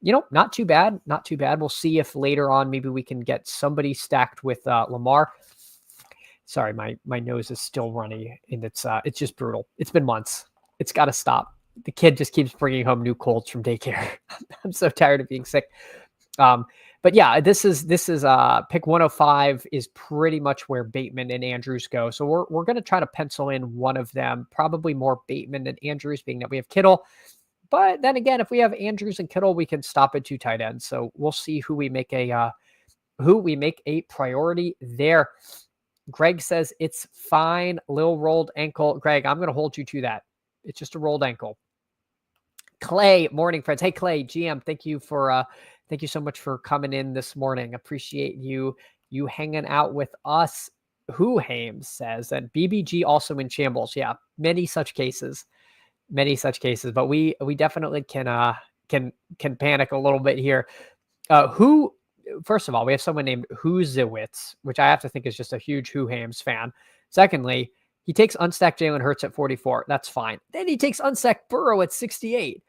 not too bad. Not too bad. We'll see if later on maybe we can get somebody stacked with Lamar. Sorry, my nose is still runny, and it's just brutal. It's been months. It's got to stop. The kid just keeps bringing home new colds from daycare. I'm so tired of being sick. But yeah, this is pick 105 is pretty much where Bateman and Andrews go. So we're going to try to pencil in one of them, probably more Bateman than Andrews, being that we have Kittle. But then again, if we have Andrews and Kittle, we can stop at 2 tight ends. So we'll see who we make a priority there. Greg says it's fine. Lil rolled ankle. Greg, I'm going to hold you to that. It's just a rolled ankle. Clay, morning friends. Hey Clay, GM, thank you so much for coming in this morning. Appreciate you hanging out with us. Who Hames says that BBG also in shambles. Yeah, many such cases. But we definitely can panic a little bit here. First of all, we have someone named Whoozewitz, which I have to think is just a huge Who Hames fan. Secondly, he takes unstacked Jalen Hurts at 44. That's fine. Then he takes unstacked Burrow at 68.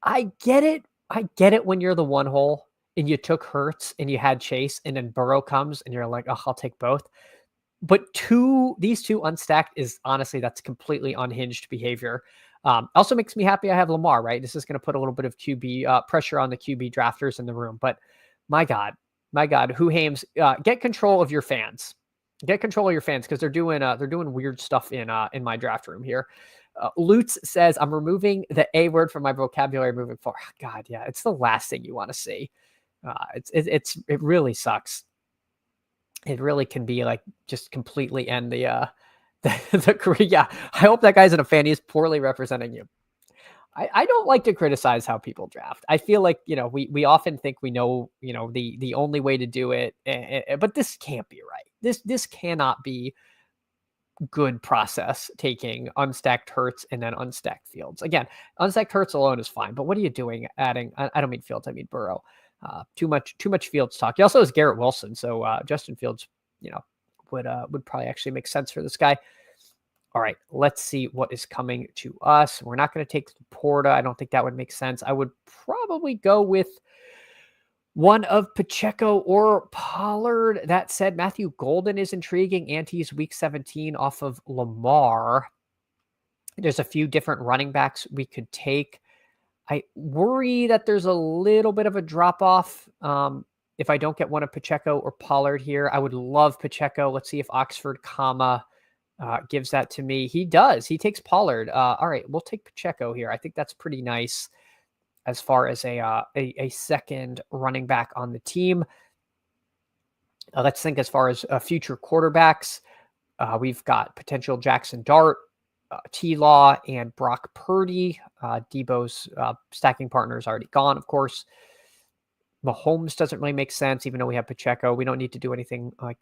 I get it when you're the one hole and you took Hurts and you had Chase and then Burrow comes and you're like, oh, I'll take both. But these two unstacked is honestly, that's completely unhinged behavior. Also makes me happy I have Lamar, right? This is going to put a little bit of QB pressure on the QB drafters in the room. But my God, Who Hames, get control of your fans. Get control of your fans, because they're doing weird stuff in my draft room here. Lutz says, I'm removing the A word from my vocabulary moving forward. God, yeah, it's the last thing you want to see. It really sucks. It really can be like just completely end the career. Yeah, I hope that guy's in a fan. He's poorly representing you. I don't like to criticize how people draft. I feel like, we often think we know, the only way to do it, but this can't be right. This cannot be good process, taking unstacked Hurts and then unstacked Fields. Again, unstacked Hurts alone is fine, but what are you doing adding? I don't mean Fields, I mean Burrow. Too much Fields talk. He also has Garrett Wilson, so Justin Fields, would probably actually make sense for this guy. All right, let's see what is coming to us. We're not going to take Porta. I don't think that would make sense. I would probably go with one of Pacheco or Pollard. That said, Matthew Golden is intriguing, and he's week 17 off of Lamar. There's a few different running backs we could take. I worry that there's a little bit of a drop-off if I don't get one of Pacheco or Pollard here. I would love Pacheco. Let's see if Oxford, gives that to me. He does. He takes Pollard. All right, we'll take Pacheco here. I think that's pretty nice as far as a second running back on the team. Let's think as far as future quarterbacks. We've got potential Jackson Dart, T-Law, and Brock Purdy. Debo's stacking partner is already gone, of course. Mahomes doesn't really make sense, even though we have Pacheco. We don't need to do anything like,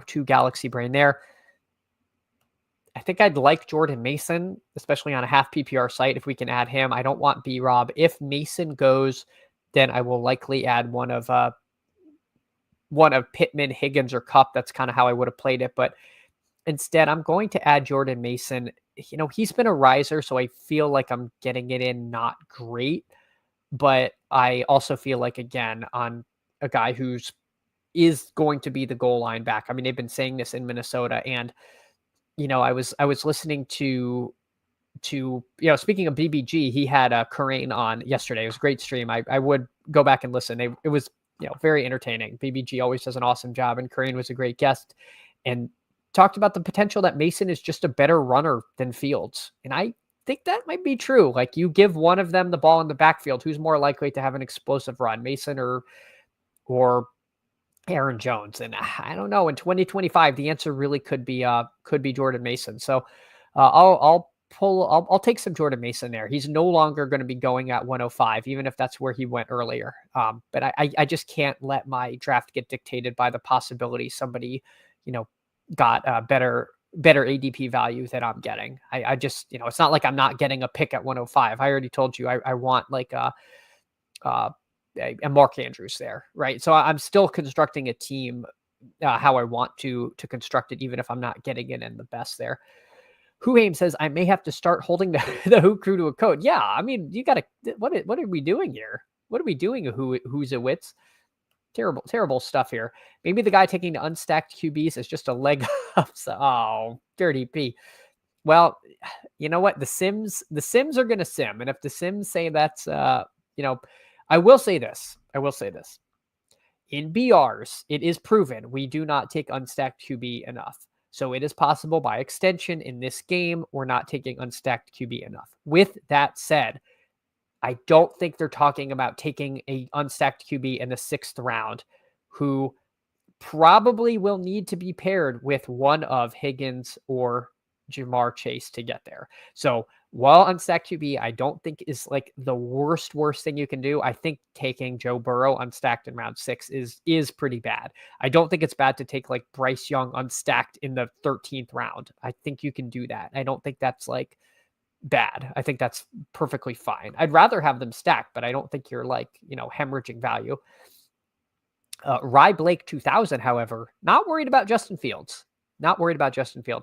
too galaxy brain there. I think I'd like Jordan Mason, especially on a half PPR site, if we can add him. I don't want B-Rob. If Mason goes, then I will likely add one of Pittman, Higgins, or Kupp. That's kind of how I would have played it. But instead, I'm going to add Jordan Mason. He's been a riser, so I feel like I'm getting it in not great. But I also feel like, again, on a guy is going to be the goal line back. I mean, they've been saying this in Minnesota, and I was listening to speaking of BBG, he had Corain on yesterday. It was a great stream. I would go back and listen. It was very entertaining. BBG always does an awesome job, and Corain was a great guest and talked about the potential that Mason is just a better runner than Fields. And I think that might be true. Like, you give one of them the ball in the backfield, who's more likely to have an explosive run, Mason or Aaron Jones? And I don't know. In 2025, the answer really could be Jordan Mason. So I'll take some Jordan Mason there. He's no longer going to be going at 105, even if that's where he went earlier. But I just can't let my draft get dictated by the possibility somebody, got a better ADP value that I'm getting. I just, it's not like I'm not getting a pick at 105. I already told you I want like a Mark Andrews there, right? So I'm still constructing a team how I want to construct it, even if I'm not getting it in the best there. Who says I may have to start holding the Who crew to a code. Yeah, I mean, you got to. What are we doing here? What are we doing? Who's a wits? Terrible stuff here. Maybe the guy taking the unstacked QBs is just a leg up. So, dirty P. Well, you know what? The Sims are going to sim, and if the Sims say that's, I will say this. In BRs, it is proven we do not take unstacked QB enough. So it is possible by extension in this game, we're not taking unstacked QB enough. With that said, I don't think they're talking about taking a unstacked QB in the 6th round who probably will need to be paired with one of Higgins or Jamar Chase to get there. So while unstacked QB, I don't think is like the worst thing you can do. I think taking Joe Burrow unstacked in round 6 is pretty bad. I don't think it's bad to take like Bryce Young unstacked in the 13th round. I think you can do that. I don't think that's like bad. I think that's perfectly fine. I'd rather have them stacked, but I don't think you're like, hemorrhaging value. Rye Blake 2000, however, not worried about Justin Fields.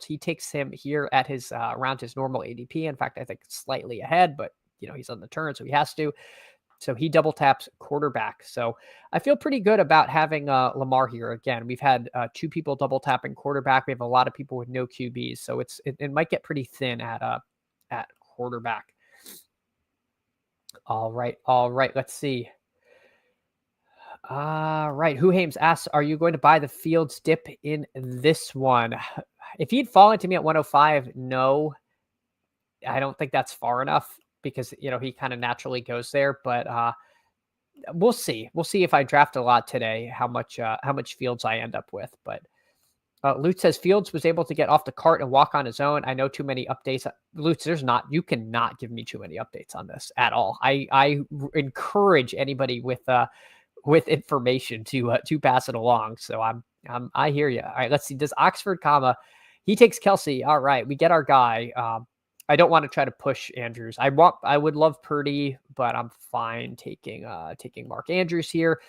He takes him here at his around his normal ADP. In fact, I think slightly ahead, but he's on the turn, so he has to. So he double taps quarterback. So I feel pretty good about having Lamar here. Again, we've had 2 people double tapping quarterback. We have a lot of people with no QBs, so it might get pretty thin at quarterback. All right. Let's see. Right. Who asks, are you going to buy the Fields dip in this one? If he'd fallen to me at 105, no, I don't think that's far enough because, he kind of naturally goes there, but we'll see. We'll see if I draft a lot today, how much Fields I end up with. But Lutz says Fields was able to get off the cart and walk on his own. I know too many updates. Lutz, you cannot give me too many updates on this at all. I encourage anybody with information to pass it along. So I hear you. All right, let's see. Does Oxford he takes Kelsey. All right, we get our guy. I don't want to try to push Andrews. I would love Purdy, but I'm fine taking Mark Andrews here.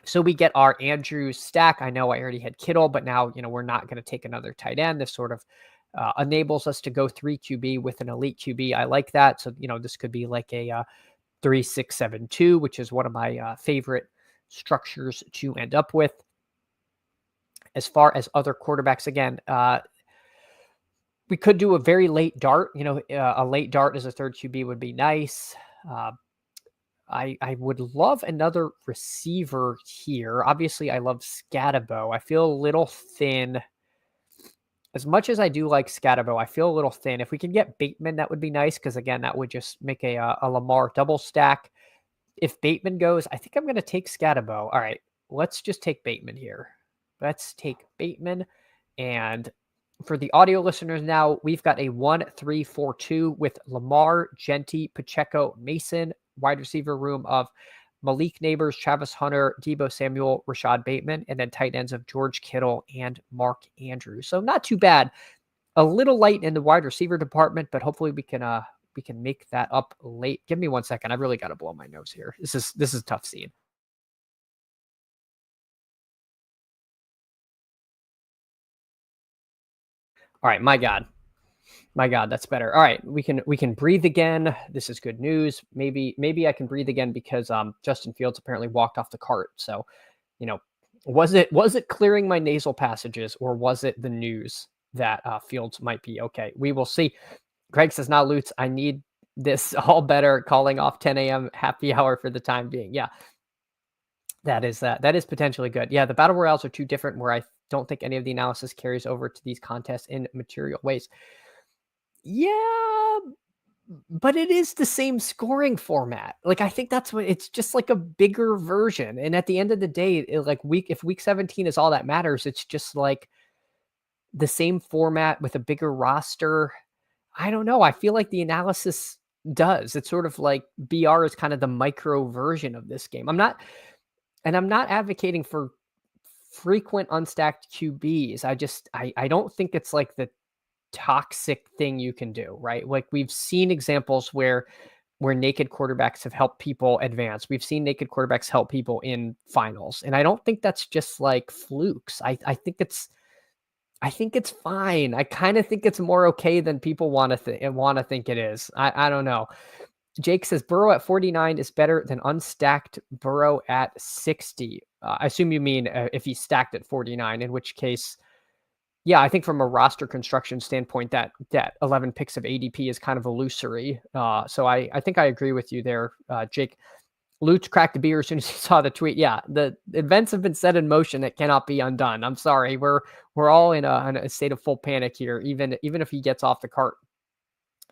So we get our Andrews stack. I know I already had Kittle, but now, we're not going to take another tight end. This sort of enables us to go 3 QB with an elite QB. I like that. So, this could be like a 3-6-7-2, which is one of my favorite structures to end up with. As far as other quarterbacks, again, we could do a very late dart. A late dart as a 3rd QB would be nice. I would love another receiver here. Obviously, I love Skattebo. I feel a little thin. As much as I do like Skattebo, I feel a little thin. If we can get Bateman, that would be nice because, again, that would just make a Lamar double stack. If Bateman goes, I think I'm going to take Skattebo. All right. let's just take Bateman here. Let's take Bateman. And for the audio listeners now, we've got a 1-3-4-2 with Lamar, Genty, Pacheco, Mason, wide receiver room of Malik Neighbors, Travis Hunter, Deebo Samuel, Rashad Bateman, and then tight ends of George Kittle and Mark Andrews. So not too bad. A little light in the wide receiver department, but hopefully we can make that up late. Give me 1 second. I really got to blow my nose here. This is a tough scene. All right, my God, that's better. All right, we can breathe again. This is good news. Maybe I can breathe again because Justin Fields apparently walked off the cart. So, was it clearing my nasal passages, or was it the news that Fields might be okay? We will see. Greg says, "Now, Lutz, I need this all better. Calling off 10 a.m. happy hour for the time being." Yeah, that is potentially good. Yeah, the battle royales are too different, where I don't think any of the analysis carries over to these contests in material ways. Yeah, but it is the same scoring format. Like, I think that's what it's just like a bigger version. And at the end of the day, if week 17 is all that matters, it's just like the same format with a bigger roster. I don't know. I feel like the analysis does. It's sort of like BR is kind of the micro version of this game. I'm not advocating for frequent unstacked QBs. I don't think it's like the toxic thing you can do, right? Like, we've seen examples where naked quarterbacks have helped people advance. We've seen naked quarterbacks help people in finals. And I don't think that's just like flukes. I think it's fine. I kind of think it's more okay than people want to think it is. I don't know. Jake says Burrow at 49 is better than unstacked Burrow at 60. I assume you mean if he's stacked at 49, in which case, yeah, I think from a roster construction standpoint, that 11 picks of ADP is kind of illusory. So I think I agree with you there, Jake. Lutz cracked a beer as soon as he saw the tweet. Yeah, the events have been set in motion. It cannot be undone. I'm sorry. We're all in a state of full panic here, even if he gets off the cart.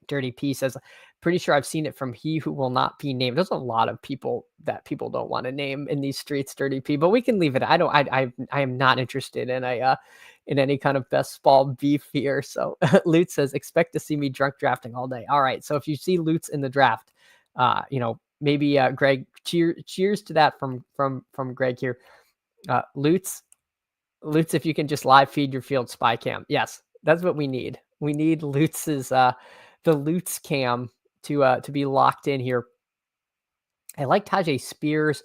Dirty P says, pretty sure I've seen it from he who will not be named. There's a lot of people that people don't want to name in these streets, Dirty P, but we can leave it. I am not interested in in any kind of best ball beef here. So Lutz says, expect to see me drunk drafting all day. All right. So if you see Lutz in the draft, maybe Greg, cheers to that from Greg here. Lutz, if you can just live feed your field spy cam. Yes, that's what we need. We need Lutz's the Lutz cam to be locked in here. I like Tajay Spears.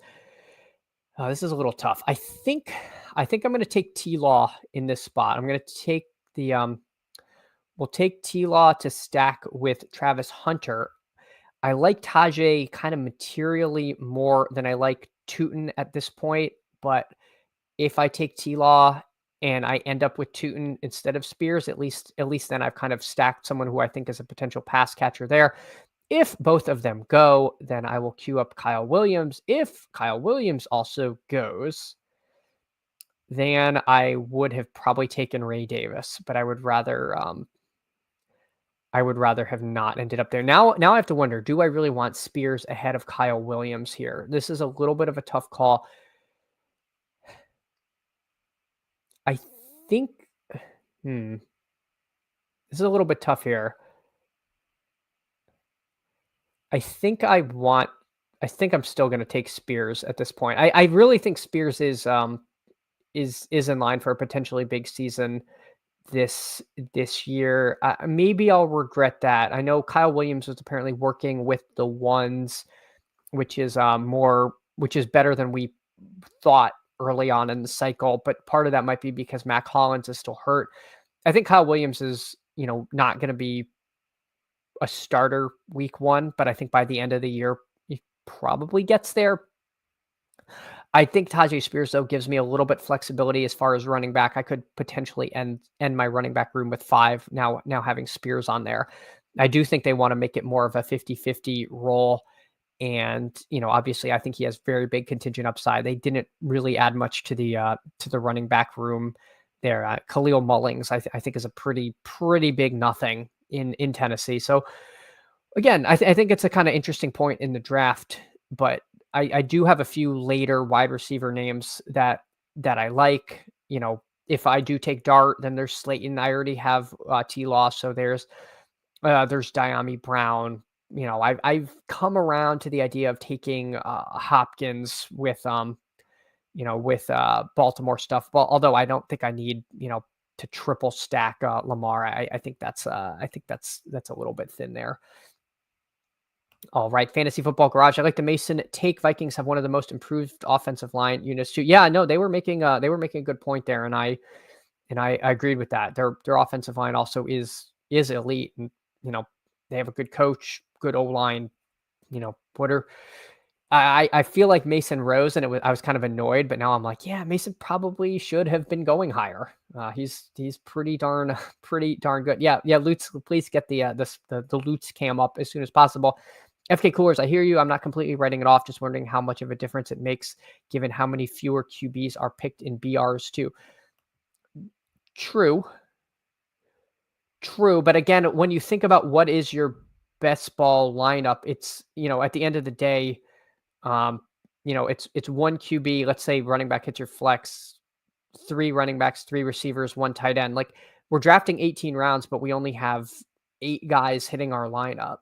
This is a little tough. I think I'm going to take T-Law in this spot. I'm going to take we'll take T-Law to stack with Travis Hunter. I like Tajay kind of materially more than I like Tootin at this point, but if I take T-Law and I end up with Tootin instead of Spears, at least then I've kind of stacked someone who I think is a potential pass catcher there. If both of them go, then I will queue up Kyle Williams. If Kyle Williams also goes, then I would have probably taken Ray Davis, but I would rather have not ended up there. Now I have to wonder, do I really want Spears ahead of Kyle Williams here? This is a little bit of a tough call. I think this is a little bit tough here. I think I'm still going to take Spears at this point. I really think Spears is in line for a potentially big season this year. Maybe I'll regret that. I know Kyle Williams was apparently working with the ones, which is better than we thought early on in the cycle, but part of that might be because Mac Hollins is still hurt. I think Kyle Williams is, not going to be a starter week 1, but I think by the end of the year, he probably gets there. I think Tajay Spears, though, gives me a little bit flexibility as far as running back. I could potentially end my running back room with 5 now having Spears on there. I do think they want to make it more of a 50-50 role. And, obviously I think he has very big contingent upside. They didn't really add much to the running back room there. Khalil Mullings, I think is a pretty big nothing in Tennessee. So again, I think it's a kind of interesting point in the draft, but I do have a few later wide receiver names that I like. If I do take Dart, then there's Slayton. I already have T-Law, so there's Diami Brown. I've come around to the idea of taking Hopkins with Baltimore stuff. Well, although I don't think I need to triple stack Lamar. I think that's a little bit thin there. All right, Fantasy Football Garage. I like the Mason take. Vikings have one of the most improved offensive line units too. Yeah, no, they were making a good point there, and I agreed with that. Their offensive line also is elite, and they have a good coach, good O line. What are I feel like Mason rose, and I was kind of annoyed, but now I'm like, yeah, Mason probably should have been going higher. He's pretty darn good. Yeah. Lutz, please get the Lutz cam up as soon as possible. FK Coolers, I hear you. I'm not completely writing it off. Just wondering how much of a difference it makes, given how many fewer QBs are picked in BRs too. True. But again, when you think about what is your best ball lineup, it's at the end of the day. It's one QB. Let's say running back hits your flex, 3 running backs, 3 receivers, 1 tight end. Like, we're drafting 18 rounds, but we only have 8 guys hitting our lineup,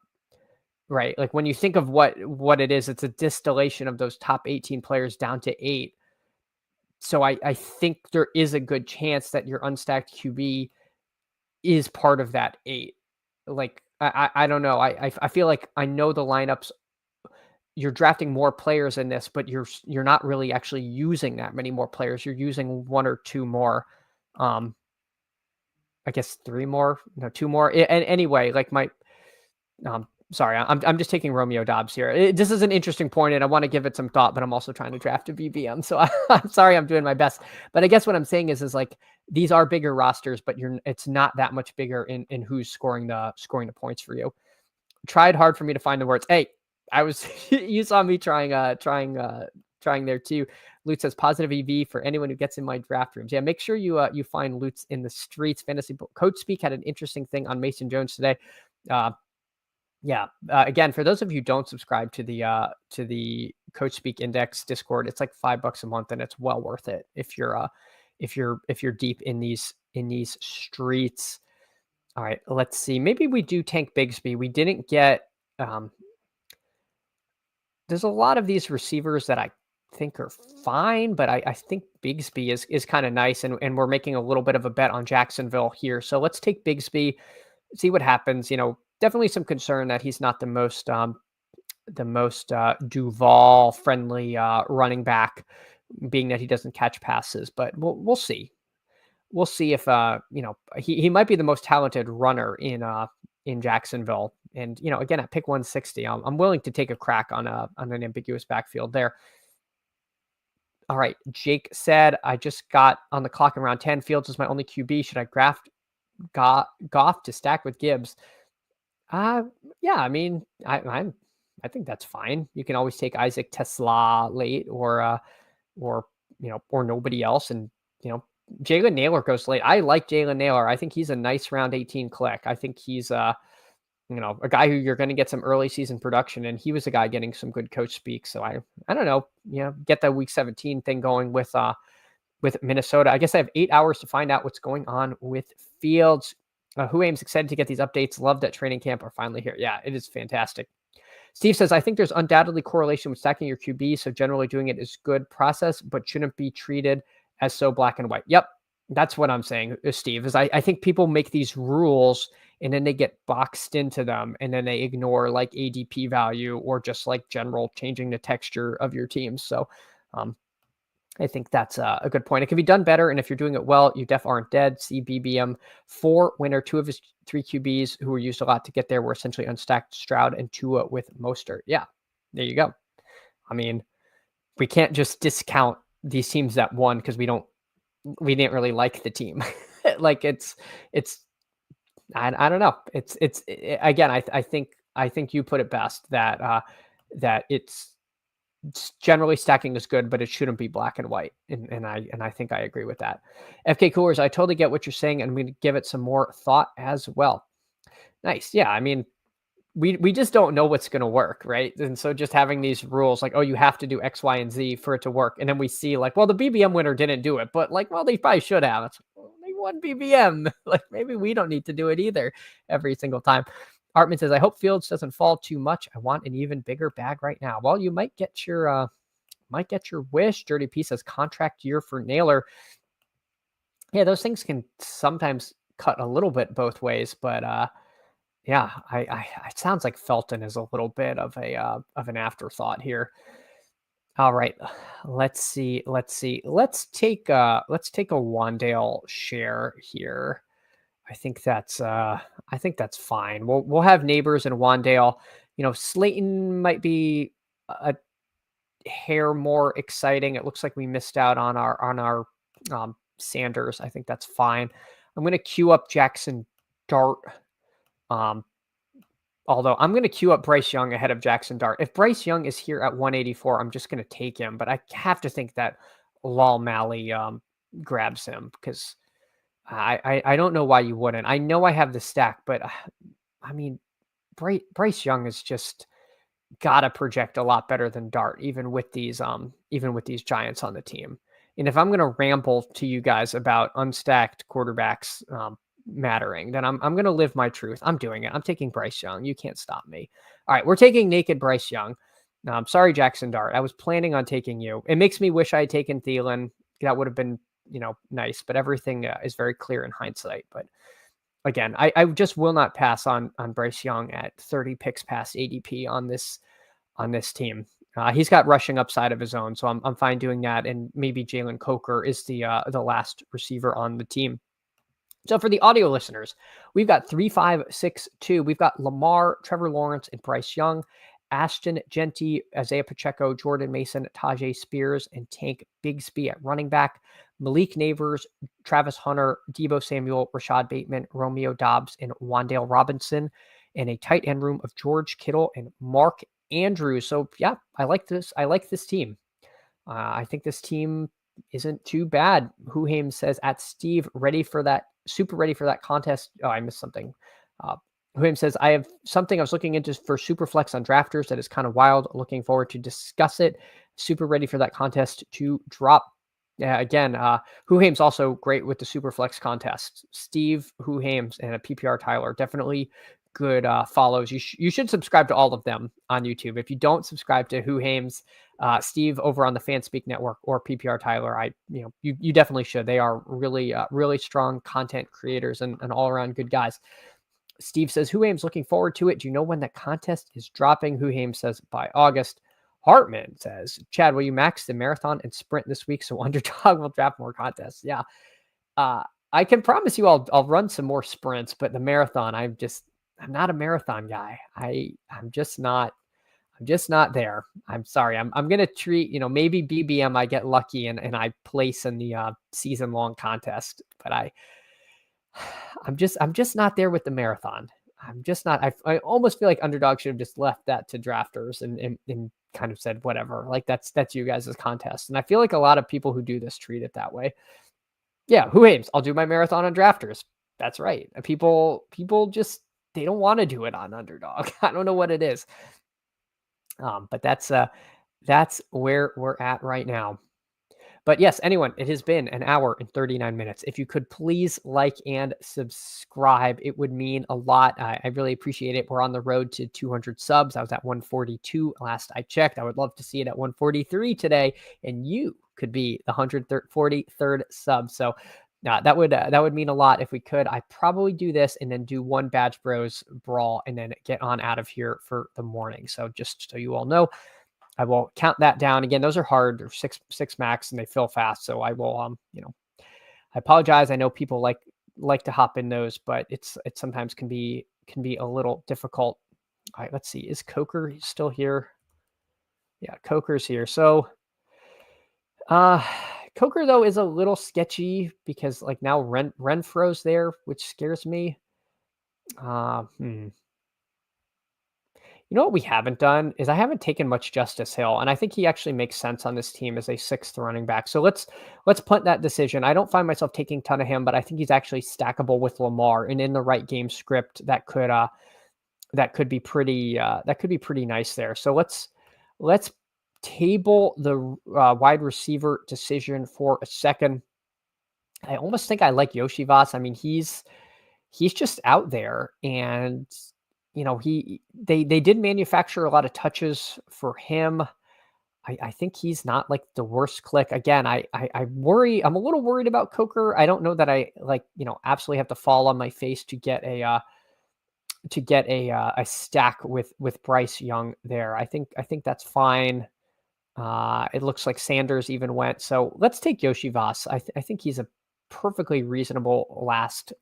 right? Like, when you think of what it is, it's a distillation of those top 18 players down to 8. So I think there is a good chance that your unstacked QB is part of that 8. Like, I don't know. I feel like I know the lineups. You're drafting more players in this, but you're not really actually using that many more players. You're using 1 or 2 more. I guess 3 more, 2 more. And anyway, like sorry, I'm just taking Romeo Dobbs here. This is an interesting point, and I want to give it some thought, but I'm also trying to draft a BBM. So I'm sorry, I'm doing my best. But I guess what I'm saying is like, these are bigger rosters, but it's not that much bigger in who's scoring the points for you. Tried hard for me to find the words. Hey, you saw me trying there too. Loot says positive EV for anyone who gets in my draft rooms. Yeah, make sure you find Loots in the streets. Fantasy Coach Speak had an interesting thing on Mason Jones today. Again, for those of you who don't subscribe to the Coach Speak Index Discord, it's like $5 a month, and it's well worth it if you're deep in these streets. All right, let's see. Maybe we do tank Bigsby. We didn't get. There's a lot of these receivers that I think are fine, but I think Bigsby is kind of nice, and we're making a little bit of a bet on Jacksonville here. So let's take Bigsby, see what happens. Definitely some concern that he's not the most Duval friendly running back, being that he doesn't catch passes. But we'll see. We'll see if he might be the most talented runner in Jacksonville. And again, at pick 160, I'm willing to take a crack on an ambiguous backfield there. All right, Jake said, I just got on the clock in round 10. Fields is my only QB. Should I draft Goff to stack with Gibbs? Yeah, I mean, I think that's fine. You can always take Isaac Tesla late, or nobody else, and Jalen Naylor goes late. I like Jalen Naylor. I think he's a nice round 18 click. I think he's a guy who you're going to get some early season production, and he was a guy getting some good coach speak. So I don't know, get that week 17 thing going with Minnesota. I guess I have 8 hours to find out what's going on with Fields. Who Aim's excited to get these updates. Love that training camp are finally here. Yeah, it is fantastic. Steve says, I think there's undoubtedly correlation with stacking your QB. So generally doing it is good process, but shouldn't be treated as so black and white. Yep. That's what I'm saying, Steve, is I think people make these rules and then they get boxed into them, and then they ignore like ADP value or just like general changing the texture of your team. So I think that's a good point. It can be done better, and if you're doing it well, you def aren't dead. See BBM 4 winner. 2 of his 3 QBs who were used a lot to get there were essentially unstacked Stroud and Tua with Mostert. Yeah, there you go. I mean, we can't just discount these teams that won because we didn't really like the team. Like I don't know. Again, I think you put it best that it's generally stacking is good, but it shouldn't be black and white. And I think I agree with that. FK Coolers, I totally get what you're saying, and I'm going to give it some more thought as well. Nice. Yeah. I mean, we just don't know what's going to work, right? And so just having these rules like, oh, you have to do X, Y, and Z for it to work, and then we see like, well, the BBM winner didn't do it, but like, well, they probably should have. It's like, well, they won BBM. Like maybe we don't need to do it either every single time. Artman says, I hope Fields doesn't fall too much. I want an even bigger bag right now. Well, you might get your wish. Dirty P says contract year for Naylor. Yeah, those things can sometimes cut a little bit both ways, but yeah, it sounds like Felton is a little bit of an afterthought here. All right, let's see. Let's take a Wandale share here. I think that's fine. We'll have Neighbors and Wandale. You know, Slayton might be a hair more exciting. It looks like we missed out on our Sanders. I think that's fine. I'm going to queue up Jackson Dart. Although I'm going to queue up Bryce Young ahead of Jackson Dart. If Bryce Young is here at 184, I'm just going to take him. But I have to think that Lal Mally grabs him because I don't know why you wouldn't. I know I have the stack, but I mean, Bryce Young is just gotta project a lot better than Dart, even with these giants on the team. And if I'm gonna ramble to you guys about unstacked quarterbacks mattering, then I'm gonna live my truth. I'm doing it. I'm taking Bryce Young. You can't stop me. All right, we're taking naked Bryce Young. Sorry, Jackson Dart. I was planning on taking you. It makes me wish I had taken Thielen. That would have been, nice, but everything is very clear in hindsight. But again, I just will not pass on Bryce Young at 30 picks past ADP on this team. He's got rushing upside of his own, so I'm fine doing that. And maybe Jalen Coker is the last receiver on the team. So for the audio listeners, we've got 3-5-6-2. We've got Lamar, Trevor Lawrence, and Bryce Young, Ashton Genty, Isaiah Pacheco, Jordan Mason, Tajay Spears, and Tank Bigsby at running back. Malik Neighbors, Travis Hunter, Deebo Samuel, Rashad Bateman, Romeo Dobbs, and Wandale Robinson, and a tight end room of George Kittle and Mark Andrews. So yeah, I like this. I like this team. I think this team isn't too bad. Huham says at Steve, super ready for that contest. Oh, I missed something. Huham says, I have something I was looking into for Superflex on drafters that is kind of wild. Looking forward to discuss it. Super ready for that contest to drop. Yeah, again, Huham's also great with the Superflex contest. Steve Huham's and a PPR Tyler, definitely good follows. You should subscribe to all of them on YouTube. If you don't subscribe to Huham's, Steve over on the Fanspeak Network or PPR Tyler, you definitely should. They are really, really strong content creators and all around good guys. Steve says, Huham's looking forward to it. Do you know when the contest is dropping? Huham says by August. Hartman says, Chad, will you max the marathon and sprint this week so Underdog will draft more contests? Yeah. I can promise you I'll run some more sprints, but the marathon, I'm not a marathon guy. I'm just not there. I'm sorry. I'm going to treat, maybe BBM, I get lucky and I place in the season long contest, but I'm just not there with the marathon. I'm just not, I almost feel like Underdog should have just left that to drafters and kind of said, whatever, like that's you guys' contest. And I feel like a lot of people who do this treat it that way. Yeah. Who aims? I'll do my marathon on drafters. That's right. People just, they don't want to do it on Underdog. I don't know what it is. But that's where we're at right now. But yes, anyone, it has been an hour and 39 minutes. If you could please like and subscribe, it would mean a lot. I really appreciate it. We're on the road to 200 subs. I was at 142 last I checked. I would love to see it at 143 today, and you could be the 143rd sub. So that would mean a lot if we could. I probably do this and then do one Badge Bros brawl and then get on out of here for the morning. So just so you all know, I will count that down. Again, those are hard. They're six max and they fill fast. So I will, I apologize. I know people like to hop in those, but it sometimes can be a little difficult. All right, let's see. Is Coker still here? Yeah, Coker's here. So, Coker though is a little sketchy because like now Renfro's there, which scares me. You know what we haven't done is I haven't taken much Justice Hill, and I think he actually makes sense on this team as a sixth running back. So let's punt that decision. I don't find myself taking a ton of him, but I think he's actually stackable with Lamar, and in the right game script that could that could be pretty nice there. So let's table the wide receiver decision for a second. I almost think I like Yoshivas. I mean, he's just out there, and they did manufacture a lot of touches for him. I think he's not like the worst click. Again, I worry. I'm a little worried about Coker. I don't know that I like absolutely have to fall on my face to get a stack with Bryce Young there. I think that's fine. It looks like Sanders even went. So let's take Yoshi Voss. I think he's a perfectly reasonable last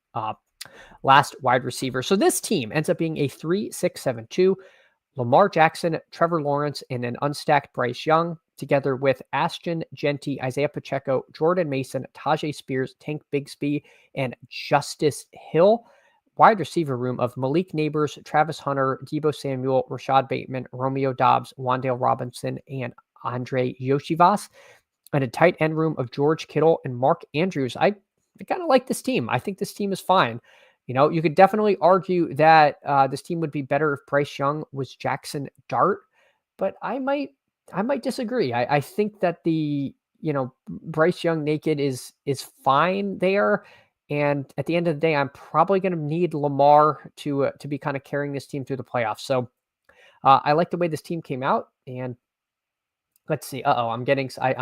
wide receiver. So this team ends up being a 3-6-7-2. Lamar Jackson, Trevor Lawrence, and an unstacked Bryce Young, together with Ashton Genty, Isaiah Pacheco, Jordan Mason, Tajay Spears, Tank Bigsby, and Justice Hill. Wide receiver room of Malik Neighbors, Travis Hunter, Deebo Samuel, Rashad Bateman, Romeo Dobbs, Wan'Dale Robinson, and Andre Yoshivas. And a tight end room of George Kittle and Mark Andrews. I kind of like this team. I think this team is fine. You could definitely argue that this team would be better if Bryce Young was Jackson Dart, but I might disagree. I think that the Bryce Young naked is fine there, and at the end of the day, I'm probably going to need Lamar to be kind of carrying this team through the playoffs. So I like the way this team came out, and let's see. I'm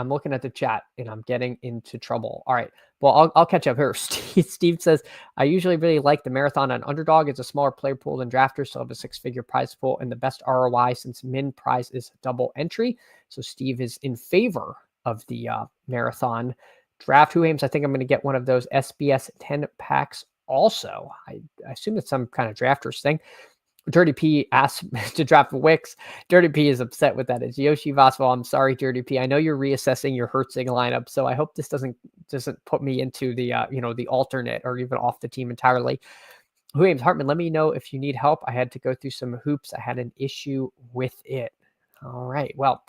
looking at the chat and I'm getting into trouble. All right. Well, I'll catch up here. Steve says, I usually really like the marathon on Underdog. It's a smaller player pool than drafters, so have a 6-figure prize pool and the best ROI since min prize is double entry. So Steve is in favor of the marathon draft. Who aims? I think I'm going to get one of those SBS 10 packs also. I assume it's some kind of drafters thing. Dirty P asked to draft Wicks. Dirty P is upset with that. It's Yoshi Voswell. I'm sorry, Dirty P. I know you're reassessing your Hertzing lineup, so I hope this doesn't put me into the the alternate or even off the team entirely. Who aims? Hartman, let me know if you need help. I had to go through some hoops. I had an issue with it. All right. Well,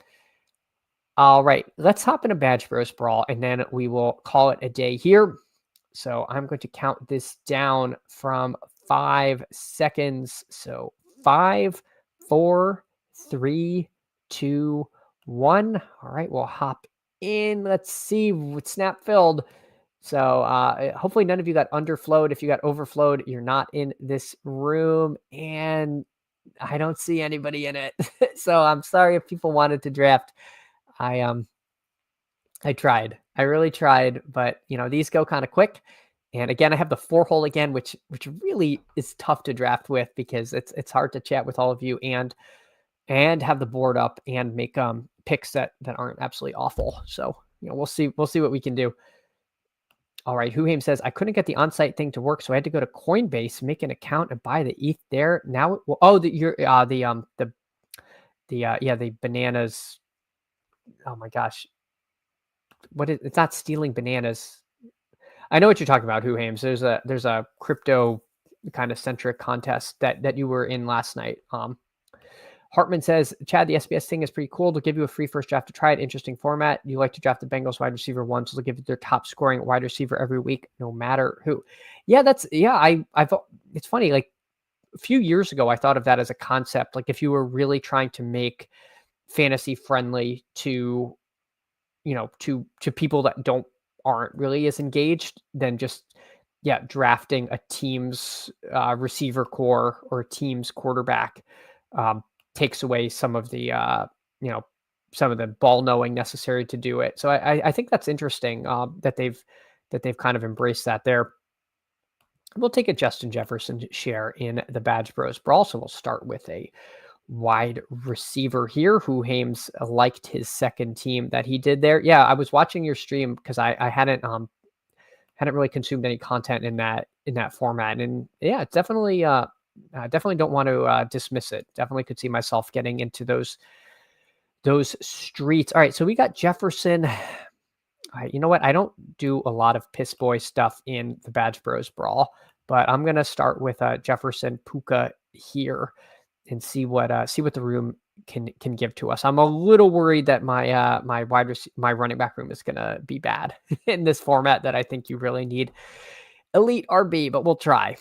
all right. Let's hop in a Badge Bros Brawl, and then we will call it a day here. So I'm going to count this down from 5 seconds. So 5, 4, 3, 2, 1. All right, we'll hop in. Let's see what snap filled. So hopefully none of you got underflowed. If you got overflowed, you're not in this room. And I don't see anybody in it. So I'm sorry if people wanted to draft. I tried. I really tried, but these go kind of quick. And again, I have the 4-hole again, which really is tough to draft with because it's hard to chat with all of you and have the board up and make picks that aren't absolutely awful. So we'll see what we can do. All right, Whoham says I couldn't get the on-site thing to work, so I had to go to Coinbase, make an account, and buy the ETH there. Now, the bananas. Oh my gosh, it's not stealing bananas. I know what you're talking about, Whohams. There's a crypto kind of centric contest that you were in last night. Hartman says, Chad, the SBS thing is pretty cool. They'll give you a free first draft to try it. Interesting format. You like to draft the Bengals wide receiver one, so they'll give you their top scoring wide receiver every week, no matter who. Yeah, it's funny. Like a few years ago, I thought of that as a concept. Like if you were really trying to make fantasy friendly to people that aren't really as engaged, than just drafting a team's receiver core or a team's quarterback takes away some of the some of the ball knowing necessary to do it. So I think that's interesting that they've kind of embraced that there. We'll take a Justin Jefferson share in the Badge Bros Brawl. So we'll start with a wide receiver here. Whohames liked his second team that he did there. Yeah, I was watching your stream because I hadn't really consumed any content in that format, and yeah, it's definitely don't want to dismiss it. Definitely could see myself getting into those streets. All right, so we got Jefferson. You know what? I don't do a lot of piss boy stuff in the Badge Bros Brawl, but I'm gonna start with Jefferson Puka here and see what the room can give to us. I'm a little worried that my my running back room is gonna be bad in this format. That I think you really need elite RB, but we'll try.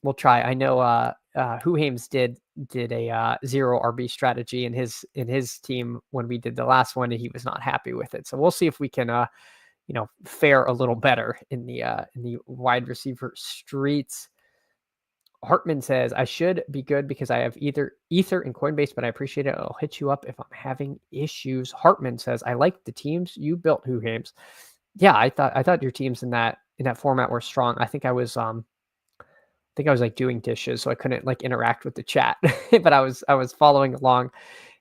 I know Huhames did a zero RB strategy in his team when we did the last one, and he was not happy with it. So we'll see if we can fare a little better in the wide receiver streets. Hartman says, I should be good because I have either Ether and Coinbase, but I appreciate it. I'll hit you up if I'm having issues. Hartman says, I like the teams you built, Who Games. Yeah, I thought your teams in that format were strong. I think I was like doing dishes, so I couldn't like interact with the chat, but I was following along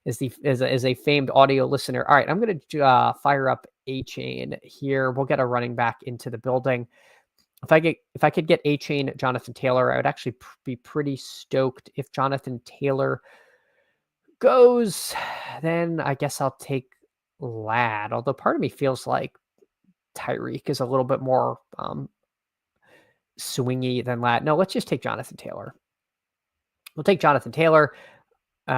as a famed audio listener. All right, I'm gonna fire up A Chain here. We'll get a running back into the building. If I could get A Chain Jonathan Taylor, I would actually be pretty stoked. If Jonathan Taylor goes, then I guess I'll take Lad. Although part of me feels like Tyreek is a little bit more swingy than Lad. No, let's just take Jonathan Taylor. We'll take Jonathan Taylor.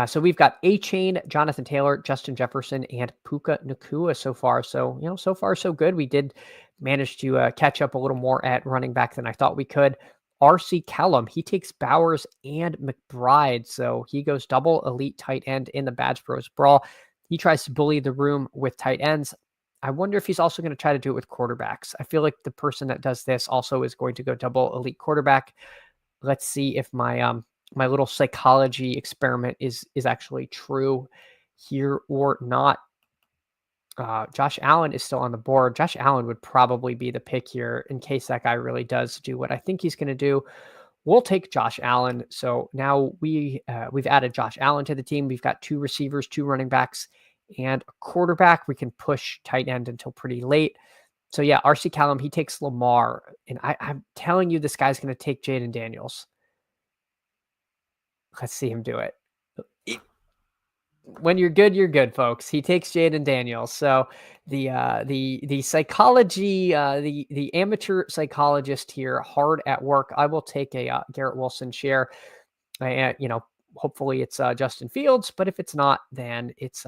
So we've got A Chain, Jonathan Taylor, Justin Jefferson, and Puka Nacua so far. So, so far so good. We did manage to catch up a little more at running back than I thought we could. RC Callum, he takes Bowers and McBride. So he goes double elite tight end in the Badge Bros Brawl. He tries to bully the room with tight ends. I wonder if he's also going to try to do it with quarterbacks. I feel like the person that does this also is going to go double elite quarterback. Let's see if my my little psychology experiment is actually true here or not. Josh Allen is still on the board. Josh Allen would probably be the pick here in case that guy really does do what I think he's going to do. We'll take Josh Allen. So now we've added Josh Allen to the team. We've got 2 receivers, 2 running backs, and a quarterback. We can push tight end until pretty late. So yeah, RC Callum, he takes Lamar. And I'm telling you, this guy's going to take Jaden Daniels. Let's see him do it. When you're good, folks. He takes Jaden Daniels. So the psychology, the amateur psychologist here, hard at work. I will take a Garrett Wilson share. And hopefully it's Justin Fields, but if it's not, then it's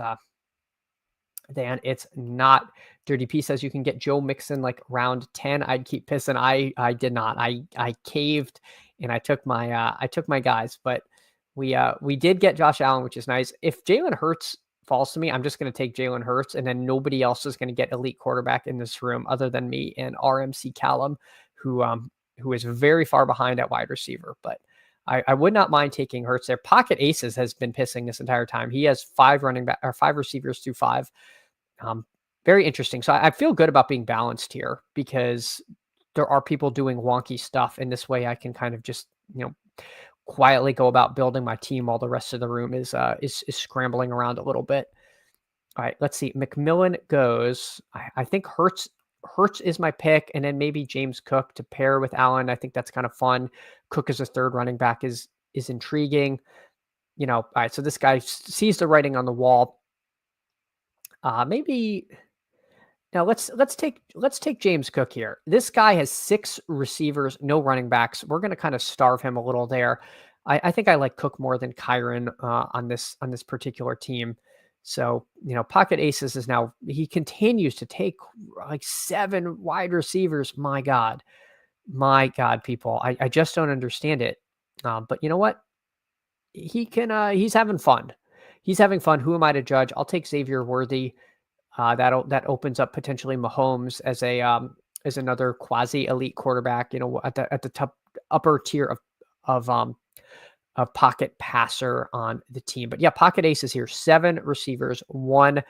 not. Dirty P says you can get Joe Mixon like round 10. I'd keep pissing. I did not. I caved and I took my guys, but we did get Josh Allen, which is nice. If Jalen Hurts falls to me, I'm just going to take Jalen Hurts, and then nobody else is going to get elite quarterback in this room other than me and RMC Callum, who is very far behind at wide receiver. But I would not mind taking Hurts there. Pocket Aces has been pissing this entire time. He has 5 receivers through 5. Very interesting. So I feel good about being balanced here because there are people doing wonky stuff, and this way I can kind of just quietly go about building my team while the rest of the room is scrambling around a little bit. All right, let's see. McMillan goes. I think Hurts is my pick, and then maybe James Cook to pair with Allen. I think that's kind of fun. Cook as a third running back is intriguing. All right, so this guy sees the writing on the wall. Maybe now let's take James Cook here. This guy has 6 receivers, no running backs. We're going to kind of starve him a little there. I think I like Cook more than Kyron on this particular team. So, Pocket Aces is now, he continues to take like 7 wide receivers. My God, people, I just don't understand it. But you know what? He's having fun. He's having fun. Who am I to judge? I'll take Xavier Worthy. That opens up potentially Mahomes as another quasi elite quarterback, at the top upper tier of pocket passer on the team. But yeah, Pocket Aces here, 7 receivers, 1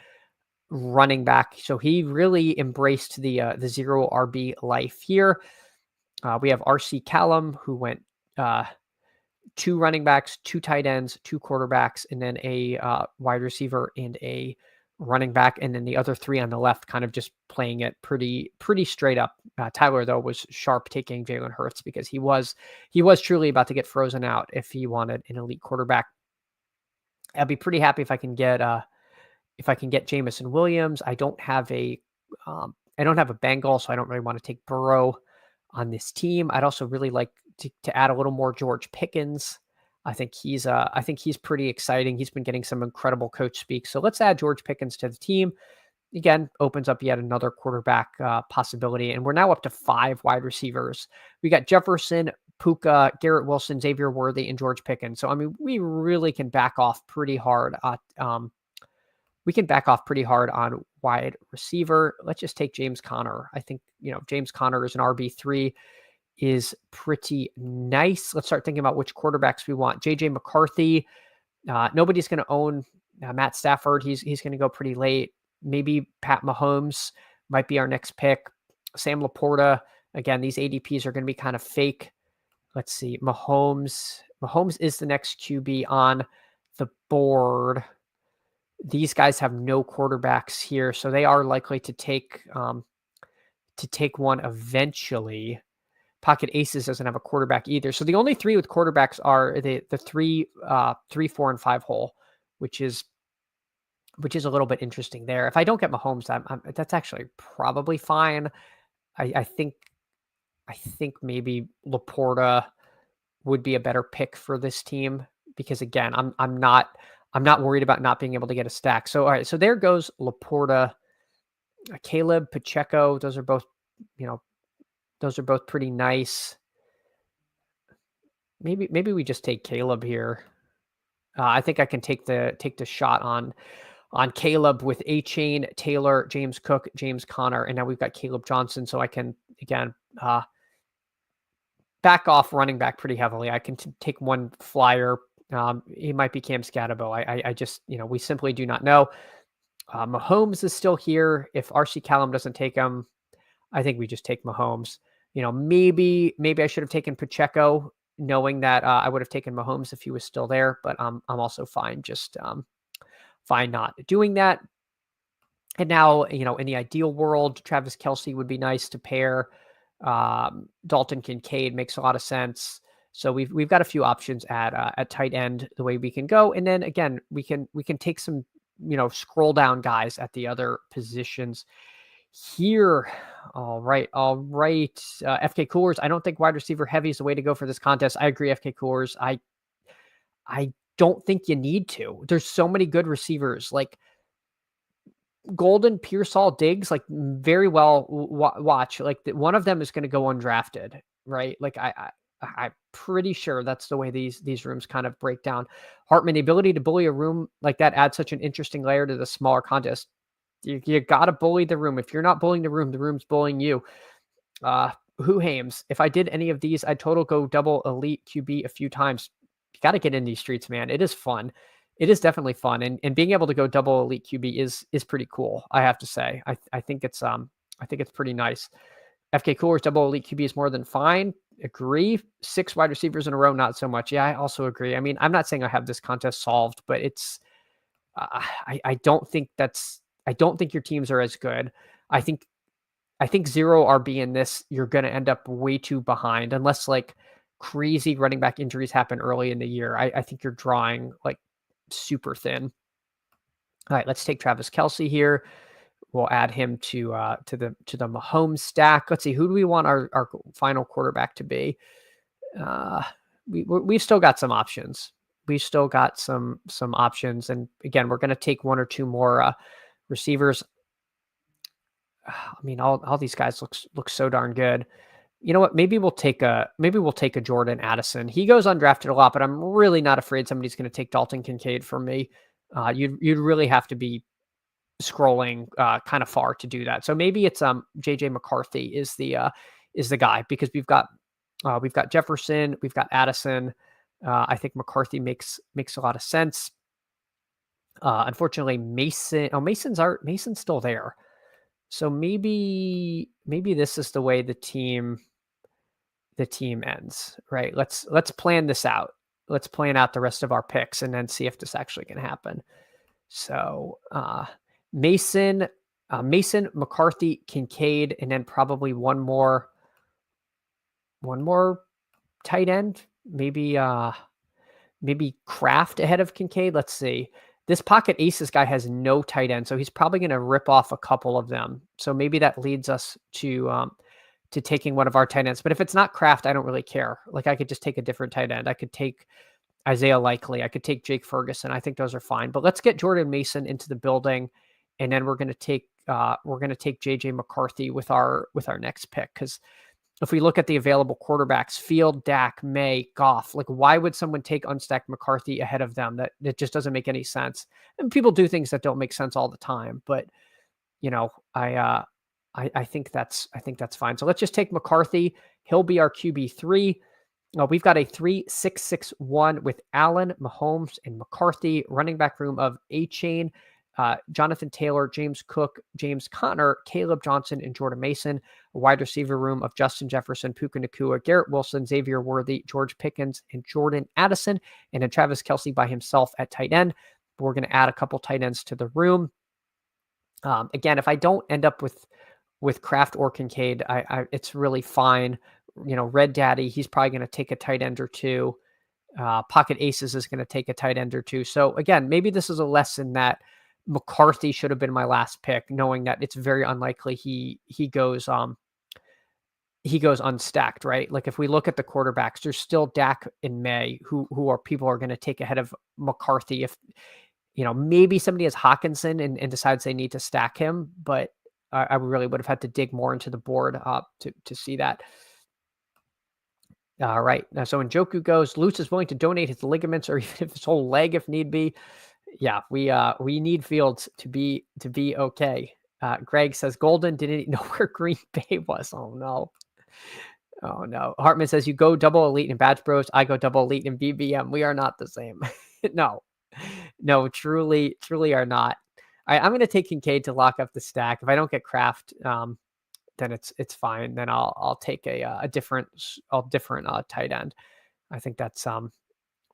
running back. So he really embraced the 0 RB life here. We have RC Callum, who went 2 running backs, 2 tight ends, 2 quarterbacks, and then a wide receiver and a running back, and then the other 3 on the left kind of just playing it pretty straight up. Tyler, though, was sharp taking Jalen Hurts because he was truly about to get frozen out if he wanted an elite quarterback. I'd be pretty happy if I can get Jamison Williams. I don't have a Bengal, so I don't really want to take Burrow on this team. I'd also really like to add a little more George Pickens. I think he's pretty exciting. He's been getting some incredible coach speak. So let's add George Pickens to the team. again, opens up yet another quarterback possibility. And we're now up to 5 wide receivers. We got Jefferson, Puka, Garrett Wilson, Xavier Worthy, and George Pickens. So, I mean, we really can back off pretty hard. We can back off pretty hard on wide receiver. Let's just take James Conner. I think, James Conner is an RB3 is pretty nice. Let's start thinking about which quarterbacks we want. JJ McCarthy. Nobody's going to own Matt Stafford. He's going to go pretty late. Maybe Pat Mahomes might be our next pick. Sam Laporta. Again, these ADPs are going to be kind of fake. Let's see. Mahomes is the next QB on the board. These guys have no quarterbacks here, so they are likely to take one eventually. Pocket Aces doesn't have a quarterback either. So the only 3 with quarterbacks are the 3, 4, and 5 hole, which is a little bit interesting there. If I don't get Mahomes, that's actually probably fine. I think maybe Laporta would be a better pick for this team because, again, I'm not worried about not being able to get a stack. So all right, so there goes Laporta, Caleb, Pacheco. Those are both pretty nice. Maybe we just take Caleb here. I think I can take the shot on Caleb with A-Chain, Taylor, James Cook, James Conner, and now we've got Caleb Johnson. So I can, again, back off running back pretty heavily. I can take one flyer. He might be Cam Skattebo. I just, we simply do not know. Mahomes is still here. If RC Callum doesn't take him, I think we just take Mahomes. Maybe I should have taken Pacheco, knowing that I would have taken Mahomes if he was still there. But I'm also fine, just fine not doing that. And now, in the ideal world, Travis Kelce would be nice to pair. Dalton Kincaid makes a lot of sense. So we've got a few options at tight end the way we can go, and then again we can take some scroll down guys at the other positions here. All right. FK Coolers. I don't think wide receiver heavy is the way to go for this contest. I agree, FK Coolers. I don't think you need to. There's so many good receivers like Golden, Pearsall, Diggs. Like very well watch. Like one of them is going to go undrafted, right? Like I'm pretty sure that's the way these rooms kind of break down. Hartman, the ability to bully a room like that adds such an interesting layer to the smaller contest. You got to bully the room. If you're not bullying the room's bullying you. Who Hames? If I did any of these, I'd total go double elite QB a few times. You got to get in these streets, man. It is fun. It is definitely fun. And being able to go double elite QB is pretty cool, I have to say. I think it's pretty nice. FK Coolers double elite QB is more than fine. Agree. 6 wide receivers in a row, not so much. Yeah, I also agree. I mean, I'm not saying I have this contest solved, but it's I don't think your teams are as good. I think 0 RB in this, you're going to end up way too behind unless like crazy running back injuries happen early in the year. I think you're drawing like super thin. All right, let's take Travis Kelce here. We'll add him to the Mahomes stack. Let's see, who do we want our final quarterback to be? We've still got some options. We've still got some options, and again, we're going to take 1 or 2 more receivers. I mean, all these guys look so darn good. You know what? Maybe we'll take a Jordan Addison. He goes undrafted a lot, but I'm really not afraid somebody's going to take Dalton Kincaid from me. You'd really have to be scrolling kind of far to do that. So maybe it's JJ McCarthy is the guy, because we've got Jefferson, we've got Addison. I think McCarthy makes a lot of sense. Unfortunately, Mason's still there. So maybe this is the way the team ends, right? Let's plan this out. Let's plan out the rest of our picks and then see if this actually can happen. So Mason, McCarthy, Kincaid, and then probably one more tight end. Maybe Kraft ahead of Kincaid. Let's see. This Pocket Aces guy has no tight end, so he's probably going to rip off a couple of them. So maybe that leads us to taking one of our tight ends. But if it's not Kraft, I don't really care. Like I could just take a different tight end. I could take Isaiah Likely. I could take Jake Ferguson. I think those are fine. But let's get Jordan Mason into the building, and then we're going to take JJ McCarthy with our next pick, because if we look at the available quarterbacks, Field, Dak, May, Goff, like why would someone take unstacked McCarthy ahead of them? That just doesn't make any sense. And people do things that don't make sense all the time, but I think that's fine. So let's just take McCarthy. He'll be our QB3. We've got a 3-6-6-1 with Allen, Mahomes, and McCarthy. Running back room of A-Chain, Jonathan Taylor, James Cook, James Conner, Caleb Johnson, and Jordan Mason. A wide receiver room of Justin Jefferson, Puka Nacua, Garrett Wilson, Xavier Worthy, George Pickens, and Jordan Addison. And then Travis Kelce by himself at tight end. We're going to add a couple tight ends to the room. Again, if I don't end up with Kraft or Kincaid, it's really fine. Red Daddy, he's probably going to take a tight end or two. Pocket Aces is going to take a tight end or two. So again, maybe this is a lesson that McCarthy should have been my last pick, knowing that it's very unlikely he goes unstacked, right? Like if we look at the quarterbacks, there's still Dak and May who people are going to take ahead of McCarthy. If maybe somebody has Hawkinson and decides they need to stack him, but I really would have had to dig more into the board to see that. All right. So Njoku goes, Lutz is willing to donate his ligaments or even his whole leg if need be. Yeah, we need Fields to be okay. Greg says Golden didn't know where Green Bay was. Oh no. Hartman says you go double elite in Badge Bros. I go double elite in BBM. We are not the same. No, truly are not. All right, I'm going to take Kincaid to lock up the stack. If I don't get Kraft, then it's fine. Then I'll take a different tight end. I think that's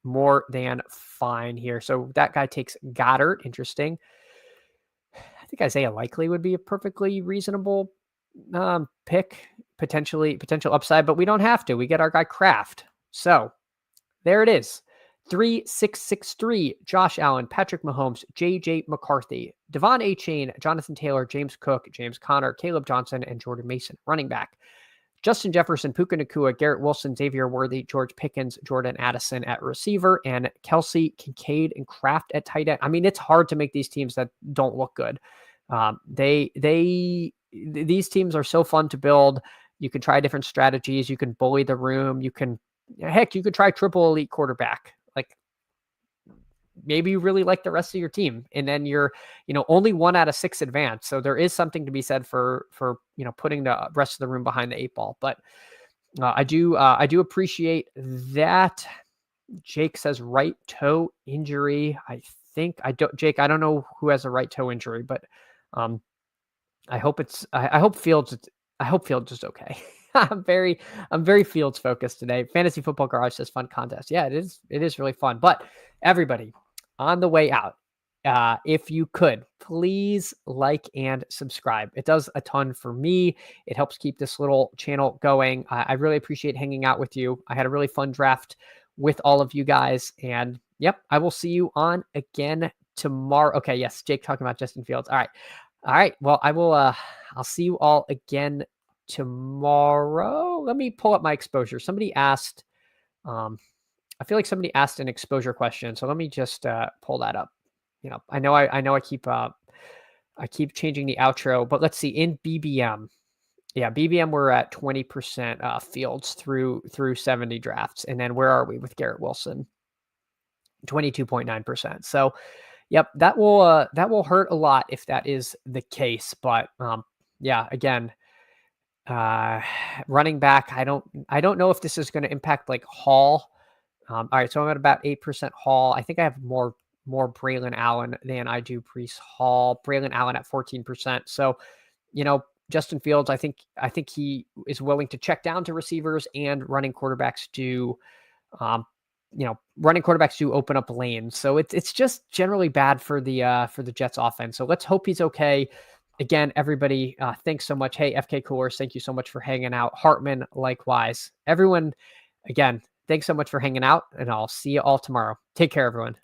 more than fine here. So that guy takes Goddard. Interesting. I think Isaiah Likely would be a perfectly reasonable pick, potential upside, but we don't have to. We get our guy Kraft. So there it is. 3-6-6-3, Josh Allen, Patrick Mahomes, JJ McCarthy, Devon A-Chain, Jonathan Taylor, James Cook, James Conner, Caleb Johnson, and Jordan Mason. Running back, Justin Jefferson, Puka Nacua, Garrett Wilson, Xavier Worthy, George Pickens, Jordan Addison at receiver, and Kelce, Kincaid, and Kraft at tight end. I mean, it's hard to make these teams that don't look good. These teams are so fun to build. You can try different strategies. You can bully the room. You could try triple elite quarterback. Like maybe you really like the rest of your team, and then you're, only 1 out of 6 advance. So there is something to be said for putting the rest of the room behind the 8 ball. But I do appreciate that. Jake says right toe injury. Jake, I don't know who has a right toe injury, but I hope Fields is okay. I'm very Fields focused today. Fantasy Football Garage says fun contest. Yeah, it is really fun. But everybody, on the way out, if you could, please like and subscribe. It does a ton for me. It helps keep this little channel going. I really appreciate hanging out with you. I had a really fun draft with all of you guys. And yep, I will see you on again tomorrow. Okay, yes, Jake talking about Justin Fields. All right. Well, I'll see you all again tomorrow. Let me pull up my exposure. Somebody asked, I feel like somebody asked an exposure question. So let me just pull that up. I know I keep changing the outro, but let's see in BBM. Yeah, BBM we're at 20% Fields through 70 drafts. And then where are we with Garrett Wilson? 22.9%. So yep, that will hurt a lot if that is the case. But yeah, again, running back, I don't know if this is going to impact like Hall. All right, so I'm at about 8% Hall. I think I have more Braylon Allen than I do Breece Hall. Braylon Allen at 14%. So, Justin Fields, I think he is willing to check down to receivers, and running quarterbacks do open up lanes. So it's just generally bad for the Jets offense. So let's hope he's okay. Again, everybody, thanks so much. Hey, FK Coolers, thank you so much for hanging out. Hartman, likewise. Everyone, again, thanks so much for hanging out, and I'll see you all tomorrow. Take care, everyone.